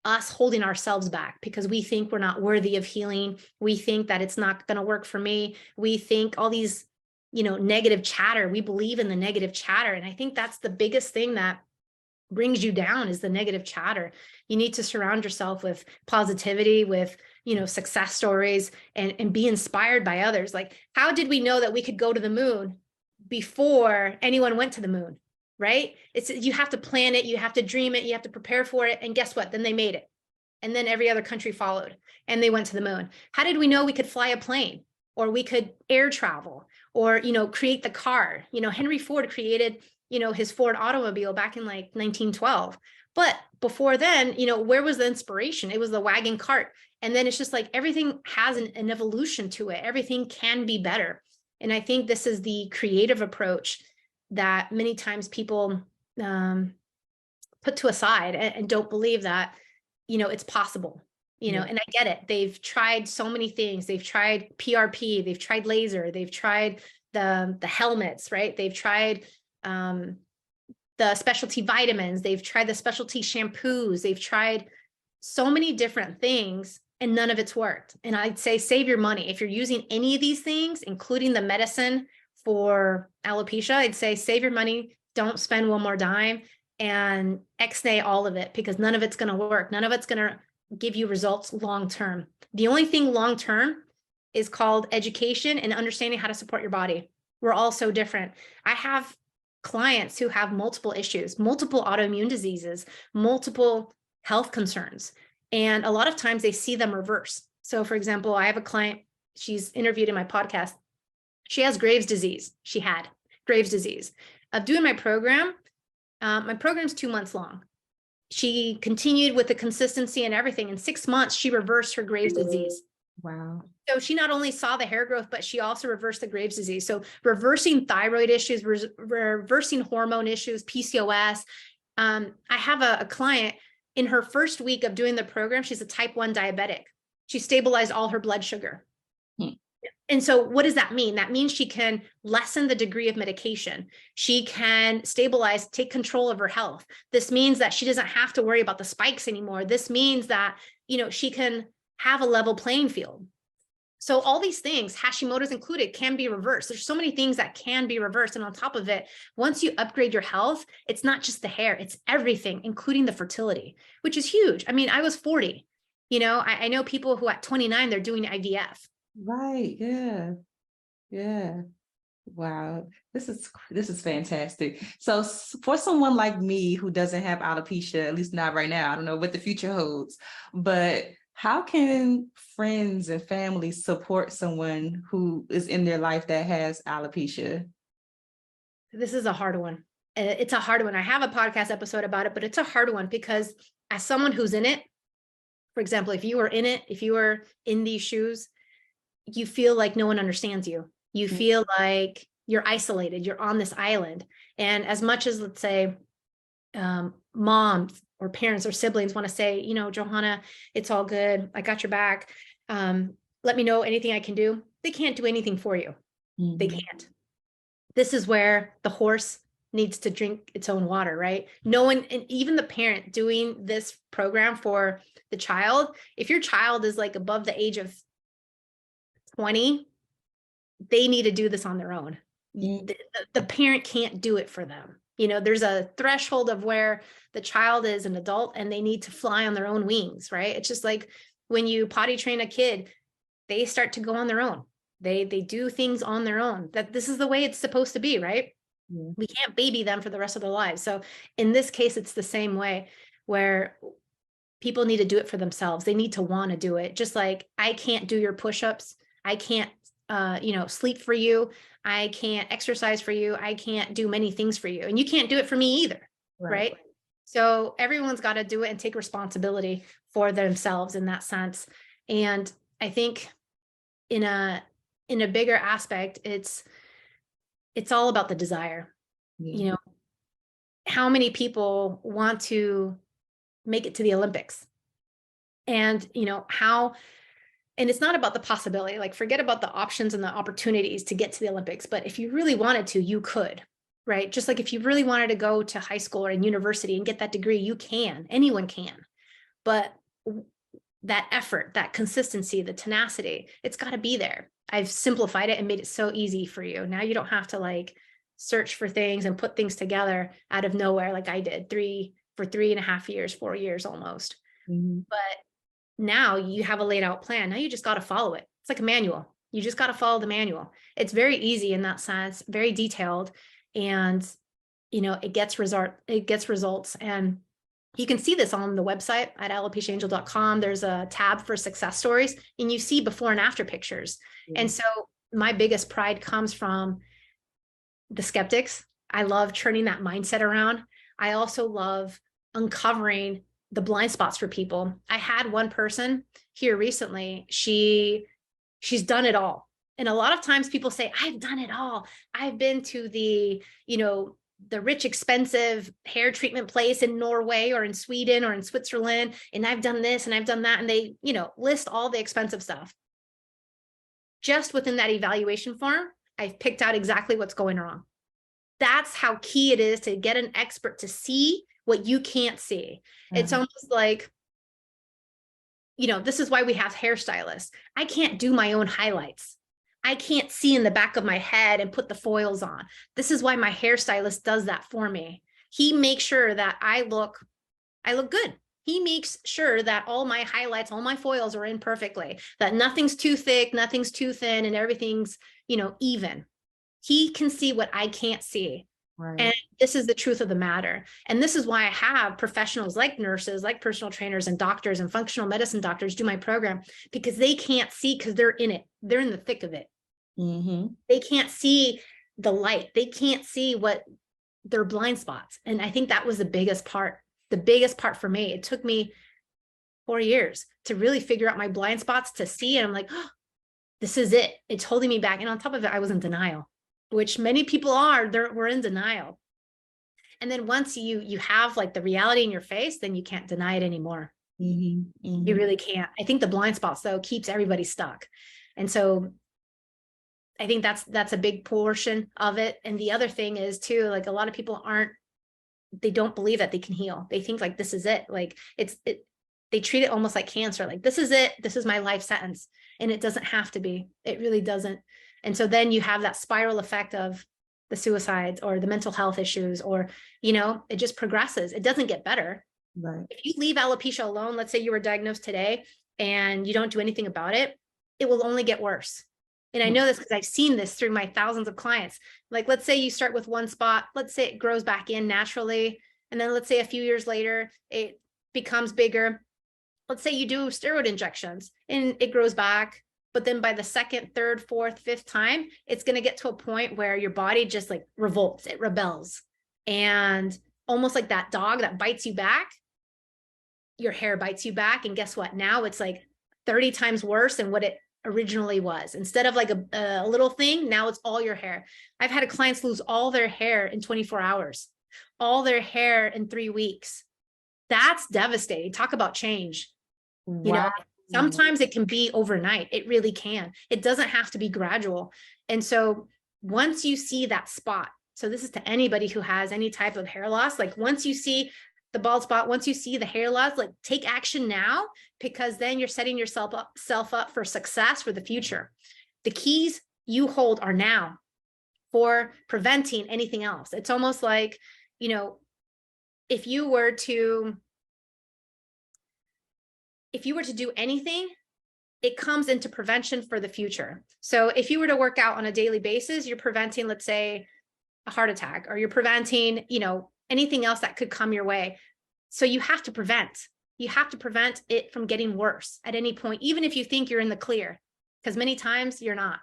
us holding ourselves back because we think we're not worthy of healing. We think that it's not going to work for me. We think all these, negative chatter. We believe in the negative chatter. And I think that's the biggest thing that brings you down is the negative chatter. You need to surround yourself with positivity, with, success stories and be inspired by others. Like, how did we know that we could go to the moon before anyone went to the moon? Right? You have to plan it, you have to dream it, you have to prepare for it. And guess what? Then they made it. And then every other country followed and they went to the moon. How did we know we could fly a plane or we could air travel or, create the car? Henry Ford created, his Ford automobile back in like 1912. But before then, where was the inspiration? It was the wagon cart. And then it's just like everything has an evolution to it. Everything can be better. And I think this is the creative approach that many times people put to a side and don't believe that, it's possible, and I get it. They've tried so many things. They've tried PRP, they've tried laser, they've tried the helmets, right? They've tried the specialty vitamins, they've tried the specialty shampoos, they've tried so many different things and none of it's worked. And I'd say save your money. If you're using any of these things, including the medicine for alopecia, I'd say save your money, don't spend one more dime and X-nay all of it because none of it's going to work. None of it's going to give you results long-term. The only thing long-term is called education and understanding how to support your body. We're all so different. I have clients who have multiple issues, multiple autoimmune diseases, multiple health concerns. And a lot of times they see them reverse. So for example, I have a client, she's interviewed in my podcast. She has Graves' disease. She had Graves' disease. Of doing my program's 2 months long. She continued with the consistency and everything. In 6 months, she reversed her Graves' disease. Wow. So she not only saw the hair growth, but she also reversed the Graves' disease. So reversing thyroid issues, reversing hormone issues, PCOS. I have a client in her first week of doing the program, she's a type 1 diabetic. She stabilized all her blood sugar. And so what does that mean? That means she can lessen the degree of medication. She can stabilize, take control of her health. This means that she doesn't have to worry about the spikes anymore. This means that, she can have a level playing field. So all these things, Hashimoto's included, can be reversed. There's so many things that can be reversed. And on top of it, once you upgrade your health, it's not just the hair, it's everything, including the fertility, which is huge. I mean, I was 40, I know people who at 29, they're doing IVF. Right. Yeah. Yeah. Wow, this is fantastic. So for someone like me who doesn't have alopecia, at least not right now, I don't know what the future holds, but how can friends and family support someone who is in their life that has alopecia? This is a hard one. It's a hard one. I have a podcast episode about it, but it's a hard one because as someone who's in it, for example, if you were in it, if you were in these shoes, you feel like no one understands you. You feel like you're isolated, you're on this island. And as much as, let's say, moms or parents or siblings want to say, you know, Johanna, it's all good, I got your back. Let me know anything I can do. They can't do anything for you. They can't. This is where the horse needs to drink its own water, right? No one, and even the parent doing this program for the child, if your child is like above the age of 20, they need to do this on their own. The parent can't do it for them. You know, there's a threshold of where the child is an adult and they need to fly on their own wings, right? It's just like when you potty train a kid, they start to go on their own. They do things on their own. That this is the way it's supposed to be, right? Yeah. We can't baby them for the rest of their lives. So in this case, it's the same way where people need to do it for themselves. They need to want to do it. Just like I can't do your push-ups. I can't, sleep for you. I can't exercise for you. I can't do many things for you. And you can't do it for me either. Right. So everyone's got to do it and take responsibility for themselves in that sense. And I think in a bigger aspect, it's all about the desire. Yeah. You know, how many people want to make it to the Olympics? And, and it's not about the possibility, like forget about the options and the opportunities to get to the Olympics. But if you really wanted to, you could, right? Just like if you really wanted to go to high school or in university and get that degree, you can, anyone can. But that effort, that consistency, the tenacity, it's got to be there. I've simplified it and made it so easy for you. Now you don't have to like search for things and put things together out of nowhere like I did for 3.5 years, 4 years almost. But now you have a laid out plan. Now you just got to follow it. It's like a manual. You just got to follow the manual. It's very easy in that sense, very detailed. And, it gets results. And you can see this on the website at alopeciaangel.com. There's a tab for success stories and you see before and after pictures. And so my biggest pride comes from the skeptics. I love turning that mindset around. I also love uncovering the blind spots for people. I had one person here recently, she's done it all. And a lot of times people say, I've done it all. I've been to the rich, expensive hair treatment place in Norway or in Sweden or in Switzerland. And I've done this and I've done that. And they, list all the expensive stuff. Just within that evaluation form, I've picked out exactly what's going wrong. That's how key it is to get an expert to see what you can't see. It's almost like, this is why we have hairstylists. I can't do my own highlights. I can't see in the back of my head and put the foils on. This is why my hairstylist does that for me. He makes sure that I look good. He makes sure that all my highlights, all my foils are in perfectly, that nothing's too thick, nothing's too thin, and everything's, even. He can see what I can't see. Right. And this is the truth of the matter. And this is why I have professionals like nurses, like personal trainers and doctors and functional medicine doctors do my program, because they can't see because they're in it. They're in the thick of it. They can't see the light. They can't see what their blind spots. And I think that was the biggest part for me. It took me 4 years to really figure out my blind spots, to see. And I'm like, oh, this is it. It's holding me back. And on top of it, I was in denial, which many people are. We're in denial. And then once you have like the reality in your face, then you can't deny it anymore. You really can't. I think the blind spots though keeps everybody stuck. And so I think that's a big portion of it. And the other thing is too, like a lot of people they don't believe that they can heal. They think like, this is it. Like they treat it almost like cancer. Like, this is it. This is my life sentence. And it doesn't have to be. It really doesn't. And so then you have that spiral effect of the suicides or the mental health issues, or, it just progresses. It doesn't get better. Right. If you leave alopecia alone, let's say you were diagnosed today and you don't do anything about it, it will only get worse. And I know this because I've seen this through my thousands of clients. Like, let's say you start with one spot, let's say it grows back in naturally. And then let's say a few years later, it becomes bigger. Let's say you do steroid injections and it grows back. But then by the second, third, fourth, fifth time, it's going to get to a point where your body just like revolts, it rebels. And almost like that dog that bites you back, your hair bites you back. And guess what? Now it's like 30 times worse than what it originally was. Instead of like a little thing, now it's all your hair. I've had clients lose all their hair in 24 hours, all their hair in 3 weeks. That's devastating. Talk about change. You know, sometimes it can be overnight. It really can. It doesn't have to be gradual. And so once you see that spot, so this is to anybody who has any type of hair loss, like once you see the bald spot, once you see the hair loss, like take action now, because then you're setting yourself up for success for the future. The keys you hold are now for preventing anything else. It's almost like, you know, if you were to do anything, it comes into prevention for the future. So if you were to work out on a daily basis, you're preventing, let's say, a heart attack, or you're preventing, you know, anything else that could come your way. So you have to prevent. You have to prevent it from getting worse at any point, even if you think you're in the clear, because many times you're not.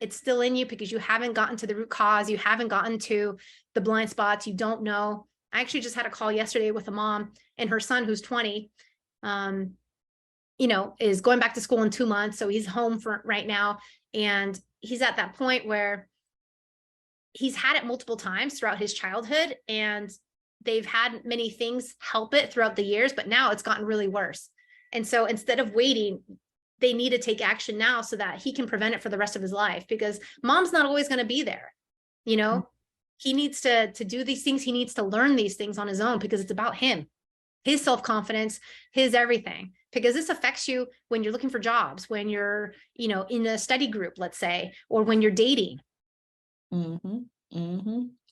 It's still in you because you haven't gotten to the root cause. You haven't gotten to the blind spots. You don't know. I actually just had a call yesterday with a mom and her son who's 20, you know, is going back to school in 2 months. So he's home for right now. And he's at that point where he's had it multiple times throughout his childhood, and they've had many things help it throughout the years, but now it's gotten really worse. And so instead of waiting, they need to take action now so that he can prevent it for the rest of his life, because mom's not always going to be there. You know, he needs to do these things. He needs to learn these things on his own, because it's about him, his self-confidence, his everything, because this affects you when you're looking for jobs, when you're, you know, in a study group, let's say, or when you're dating.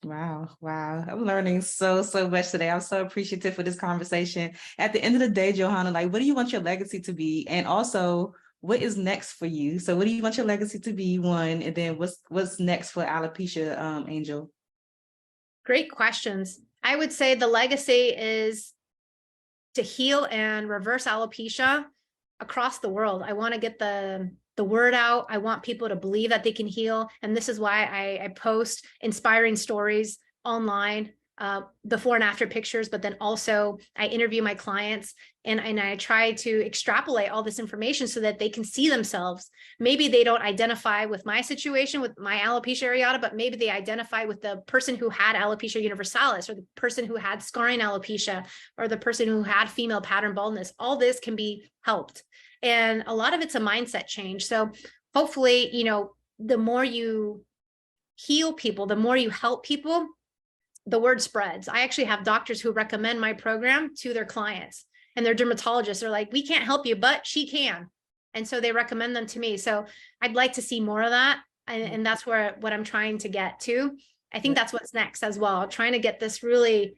Wow. I'm learning so much today. I'm so appreciative for this conversation. At the end of the day, Johanna, like, what do you want your legacy to be? And also, what is next for you? So what do you want your legacy to be, one? And then what's next for Alopecia Angel? Great questions. I would say the legacy is to heal and reverse alopecia across the world. I want to get the word out. I want people to believe that they can heal. And this is why I post inspiring stories online, before and after pictures, but then also I interview my clients and I try to extrapolate all this information so that they can see themselves. Maybe they don't identify with my situation, with my alopecia areata, but maybe they identify with the person who had alopecia universalis, or the person who had scarring alopecia, or the person who had female pattern baldness. All this can be helped. And a lot of it's a mindset change. So hopefully, you know, the more you heal people, the more you help people, the word spreads. I actually have doctors who recommend my program to their clients, and their dermatologists are like, we can't help you, but she can. And so they recommend them to me. So I'd like to see more of that. And that's what I'm trying to get to. I think that's what's next as well. Trying to get this really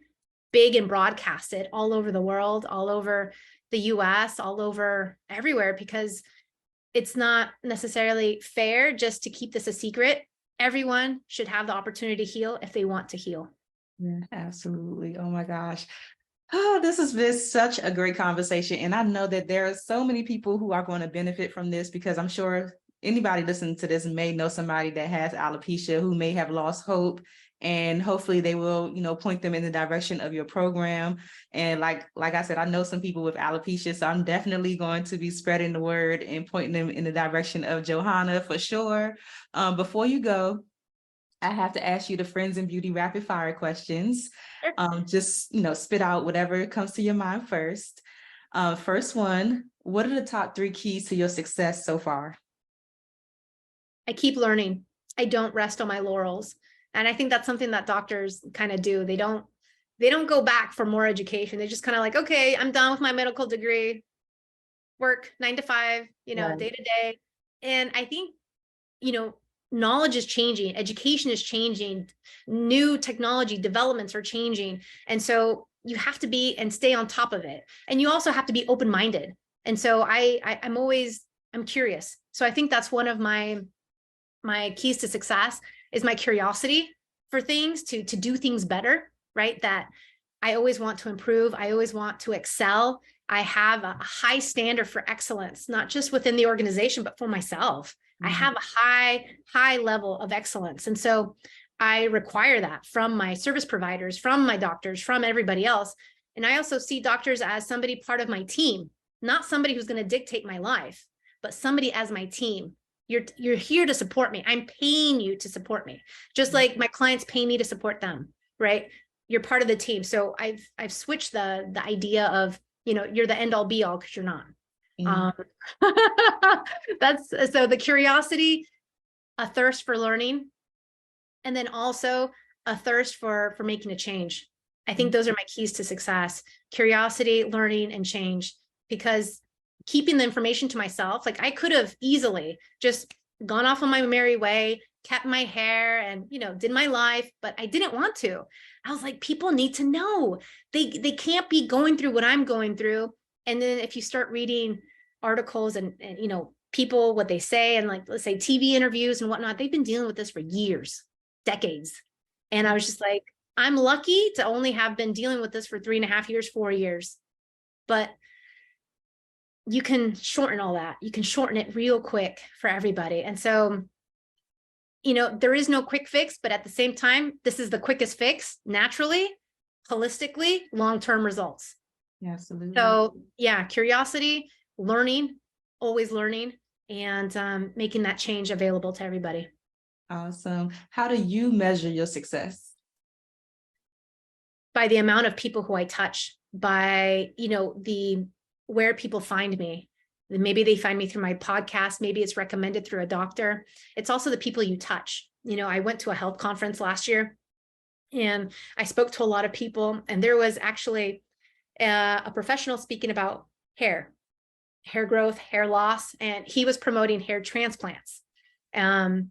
big and broadcasted all over the world, all over the US, all over everywhere, because it's not necessarily fair just to keep this a secret. Everyone should have the opportunity to heal if they want to heal. Yeah, absolutely. Oh my gosh. Oh, this has been such a great conversation. And I know that there are so many people who are going to benefit from this, because I'm sure anybody listening to this may know somebody that has alopecia who may have lost hope. And hopefully they will, you know, point them in the direction of your program. And like I said, I know some people with alopecia, so I'm definitely going to be spreading the word and pointing them in the direction of Johanna for sure. Before you go, I have to ask you the Friends in Beauty rapid fire questions. Just, you know, spit out whatever comes to your mind first. First one, what are the top 3 keys to your success so far? I keep learning. I don't rest on my laurels. And I think that's something that doctors kind of do. They don't go back for more education. They just kind of like, okay, I'm done with my medical degree, work 9 to 5, you know, day to day. And I think, you know, knowledge is changing, education is changing, new technology developments are changing. And so you have to be and stay on top of it. And you also have to be open-minded. And so I'm curious. So I think that's one of my my keys to success is my curiosity for things, to do things better, right? That I always want to improve. I always want to excel. I have a high standard for excellence, not just within the organization, but for myself. I have a high level of excellence. And so I require that from my service providers, from my doctors, from everybody else. And I also see doctors as somebody part of my team, not somebody who's going to dictate my life, but somebody as my team. You're here to support me. I'm paying you to support me, just like my clients pay me to support them, right? You're part of the team. So I've switched the idea of, you're the end all be all, because you're not. That's so the curiosity, a thirst for learning, and then also a thirst for making a change. I think those are my keys to success: curiosity, learning, and change. Because keeping the information to myself, like I could have easily just gone off on my merry way, kept my hair and, did my life, but I didn't want to. I was like, people need to know. They can't be going through what I'm going through. And then if you start reading articles and people, what they say, and like, let's say TV interviews and whatnot, they've been dealing with this for years, decades. And I was just like, I'm lucky to only have been dealing with this for 3.5 years, 4 years. But you can shorten all that. You can shorten it real quick for everybody. And so, there is no quick fix, but at the same time, this is the quickest fix, naturally, holistically, long-term results. Yeah, absolutely. So yeah, curiosity, learning, always learning, and making that change available to everybody. Awesome. How do you measure your success? By the amount of people who I touch, by, where people find me. Maybe they find me through my podcast. Maybe it's recommended through a doctor. It's also the people you touch. I went to a health conference last year and I spoke to a lot of people, and there was actually a professional speaking about hair growth, hair loss, and he was promoting hair transplants. And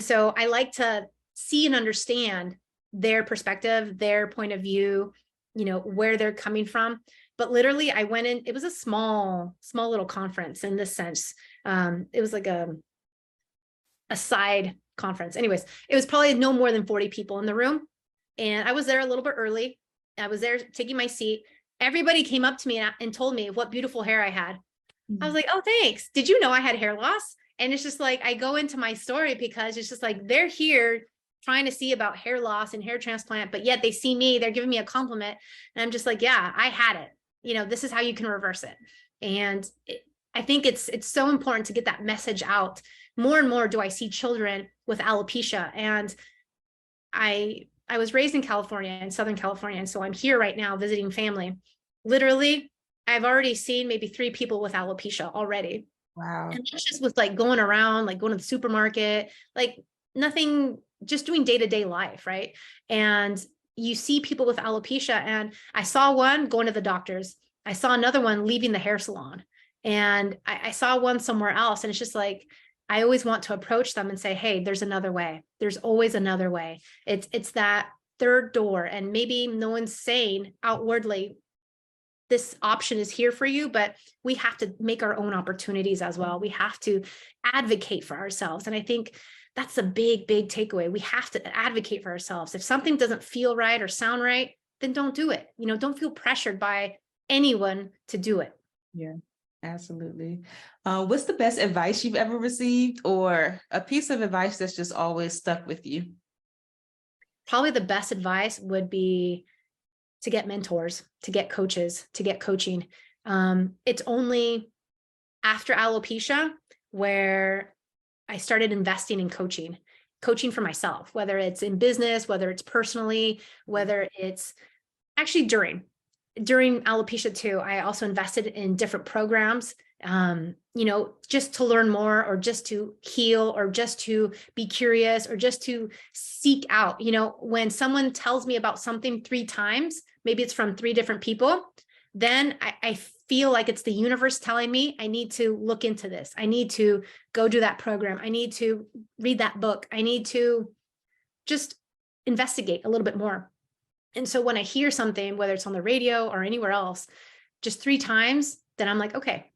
so I like to see and understand their perspective, their point of view, where they're coming from. But literally I went in, it was a small little conference in this sense. It was like a side conference. Anyways, it was probably no more than 40 people in the room. And I was there a little bit early. I was there taking my seat. Everybody came up to me and told me what beautiful hair I had. I was like, oh, thanks. Did you know I had hair loss? And it's just like, I go into my story because it's just like, they're here trying to see about hair loss and hair transplant, but yet they see me, they're giving me a compliment. And I'm just like, yeah, I had it. This is how you can reverse it. And I think it's so important to get that message out. More and more do I see children with alopecia. And I was raised in California, in Southern California. And so I'm here right now visiting family. Literally, I've already seen maybe 3 people with alopecia already. Wow. And that's just with like going around, like going to the supermarket, like nothing, just doing day-to-day life, right? And you see people with alopecia, and I saw one going to the doctors. I saw another one leaving the hair salon, and I saw one somewhere else. And it's just like, I always want to approach them and say, hey, there's another way. There's always another way. It's that third door. And maybe no one's saying outwardly, this option is here for you, but we have to make our own opportunities as well. We have to advocate for ourselves. And I think that's a big, big takeaway. We have to advocate for ourselves. If something doesn't feel right or sound right, then don't do it. Don't feel pressured by anyone to do it. Yeah, absolutely. What's the best advice you've ever received, or a piece of advice that's just always stuck with you? Probably the best advice would be to get mentors, to get coaches, to get coaching. It's only after alopecia where I started investing in coaching for myself, whether it's in business, whether it's personally, whether it's actually during alopecia too. I also invested in different programs, just to learn more, or just to heal, or just to be curious, or just to seek out. When someone tells me about something 3 times, maybe it's from 3 different people, then I feel like it's the universe telling me I need to look into this. I need to go do that program. I need to read that book. I need to just investigate a little bit more. And so when I hear something, whether it's on the radio or anywhere else, just 3 times, then I'm like, okay,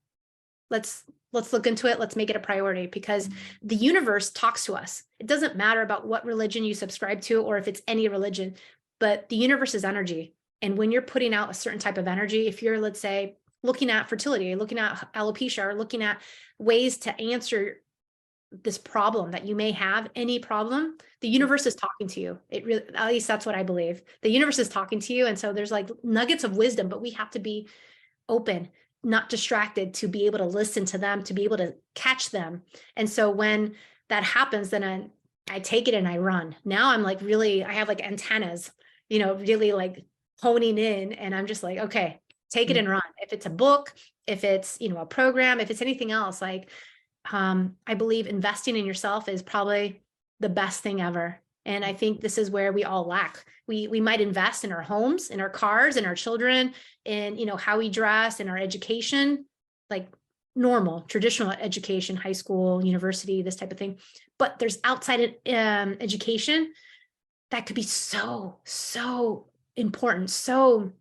let's let's look into it. Let's make it a priority, because the universe talks to us. It doesn't matter about what religion you subscribe to or if it's any religion, but the universe is energy. And when you're putting out a certain type of energy, if you're, let's say, looking at fertility, looking at alopecia, or looking at ways to answer this problem that you may have, any problem, the universe is talking to you. It really, at least that's what I believe. The universe is talking to you. And so there's like nuggets of wisdom, but we have to be open, not distracted, to be able to listen to them, to be able to catch them. And so when that happens, then I take it and I run. Now I'm like, really, I have like antennas, really like honing in, and I'm just like, okay, take it and run. If it's a book, if it's, a program, if it's anything else, like, I believe investing in yourself is probably the best thing ever. And I think this is where we all lack. We might invest in our homes, in our cars, in our children, in, how we dress, in our education, like normal, traditional education, high school, university, this type of thing. But there's outside education that could be so, so important, so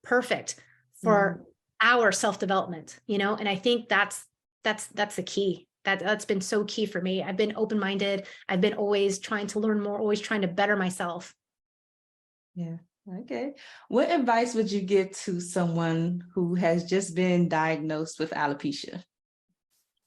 perfect for our self-development, and I think that's the key. That's been so key for me. I've been open-minded. I've been always trying to learn more, always trying to better myself. Yeah. Okay. What advice would you give to someone who has just been diagnosed with alopecia?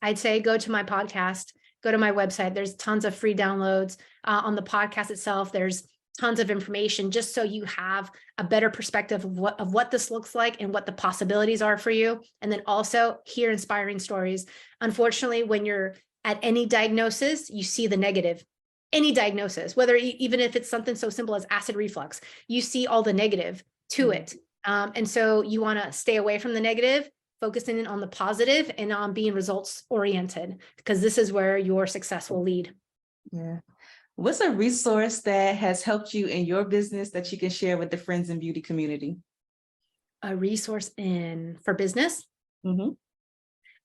I'd say go to my podcast, go to my website. There's tons of free downloads on the podcast itself. There's tons of information just so you have a better perspective of what this looks like and what the possibilities are for you. And then also hear inspiring stories. Unfortunately, when you're at any diagnosis, you see the negative. Any diagnosis, whether even if it's something so simple as acid reflux, you see all the negative to it. And so you want to stay away from the negative, focusing on the positive and on being results oriented, because this is where your success will lead. Yeah. What's a resource that has helped you in your business that you can share with the friends and beauty community? A resource for business?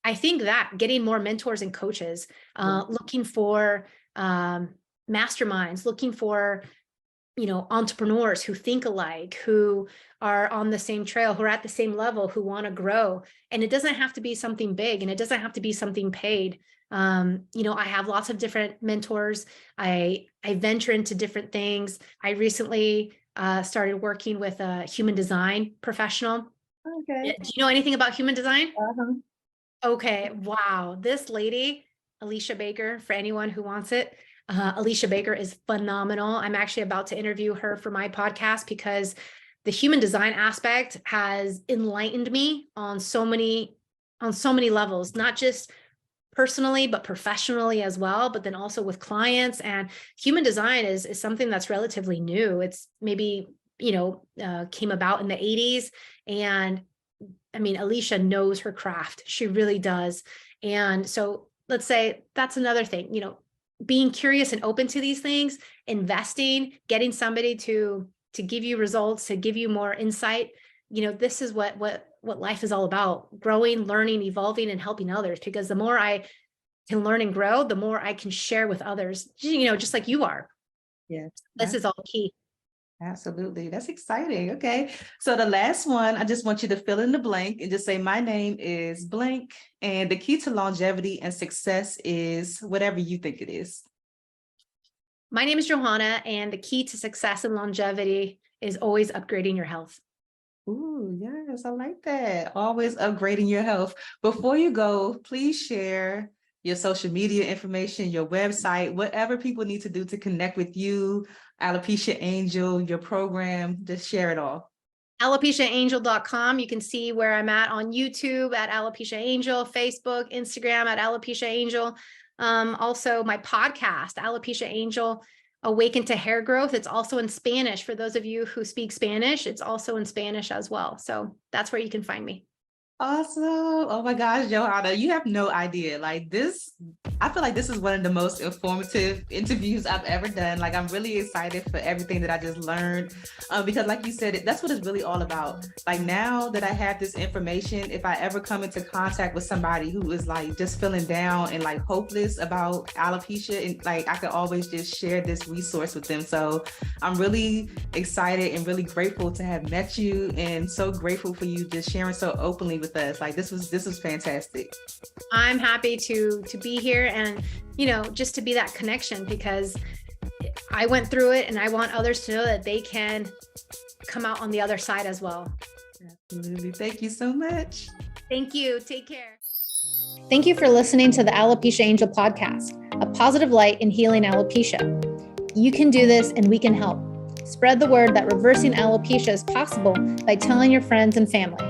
I think that getting more mentors and coaches, looking for masterminds, looking for, entrepreneurs who think alike, who are on the same trail, who are at the same level, who want to grow. And it doesn't have to be something big, and it doesn't have to be something paid. I have lots of different mentors. I venture into different things. I recently started working with a human design professional. Okay. Do you know anything about human design? Uh-huh. Okay. Wow. This lady, Alicia Baker, for anyone who wants it, Alicia Baker is phenomenal. I'm actually about to interview her for my podcast because the human design aspect has enlightened me on so many levels, not just personally, but professionally as well, but then also with clients. And human design is something that's relatively new. It's maybe, came about in the 80s. And I mean, Alicia knows her craft. She really does. And so let's say that's another thing, being curious and open to these things, investing, getting somebody to give you results, to give you more insight. This is what life is all about: growing, learning, evolving, and helping others. Because the more I can learn and grow, the more I can share with others, just like you are. Yeah. This is all key. Absolutely. That's exciting. Okay. So the last one, I just want you to fill in the blank and just say, my name is blank, and the key to longevity and success is whatever you think it is. My name is Johanna, and the key to success and longevity is always upgrading your health. Ooh, yes, I like that. Always upgrading your health. Before you go, please share your social media information, your website, whatever people need to do to connect with you, Alopecia Angel, your program, just share it all. AlopeciaAngel.com. You can see where I'm at on YouTube at Alopecia Angel, Facebook, Instagram at Alopecia Angel. Also my podcast, Alopecia Angel, Awaken to Hair Growth. It's also in Spanish. For those of you who speak Spanish, it's also in Spanish as well. So that's where you can find me. Awesome. Oh my gosh, Johanna, you have no idea. Like this, I feel like this is one of the most informative interviews I've ever done. Like, I'm really excited for everything that I just learned because like you said, that's what it's really all about. Like, now that I have this information, if I ever come into contact with somebody who is like just feeling down and like hopeless about alopecia, and like I could always just share this resource with them. So I'm really excited and really grateful to have met you, and so grateful for you just sharing so openly with with us. Like this was fantastic. I'm happy to be here and, just to be that connection, because I went through it and I want others to know that they can come out on the other side as well. Absolutely. Thank you so much. Thank you. Take care. Thank you for listening to the Alopecia Angel podcast, a positive light in healing alopecia. You can do this and we can help. Spread the word that reversing alopecia is possible by telling your friends and family.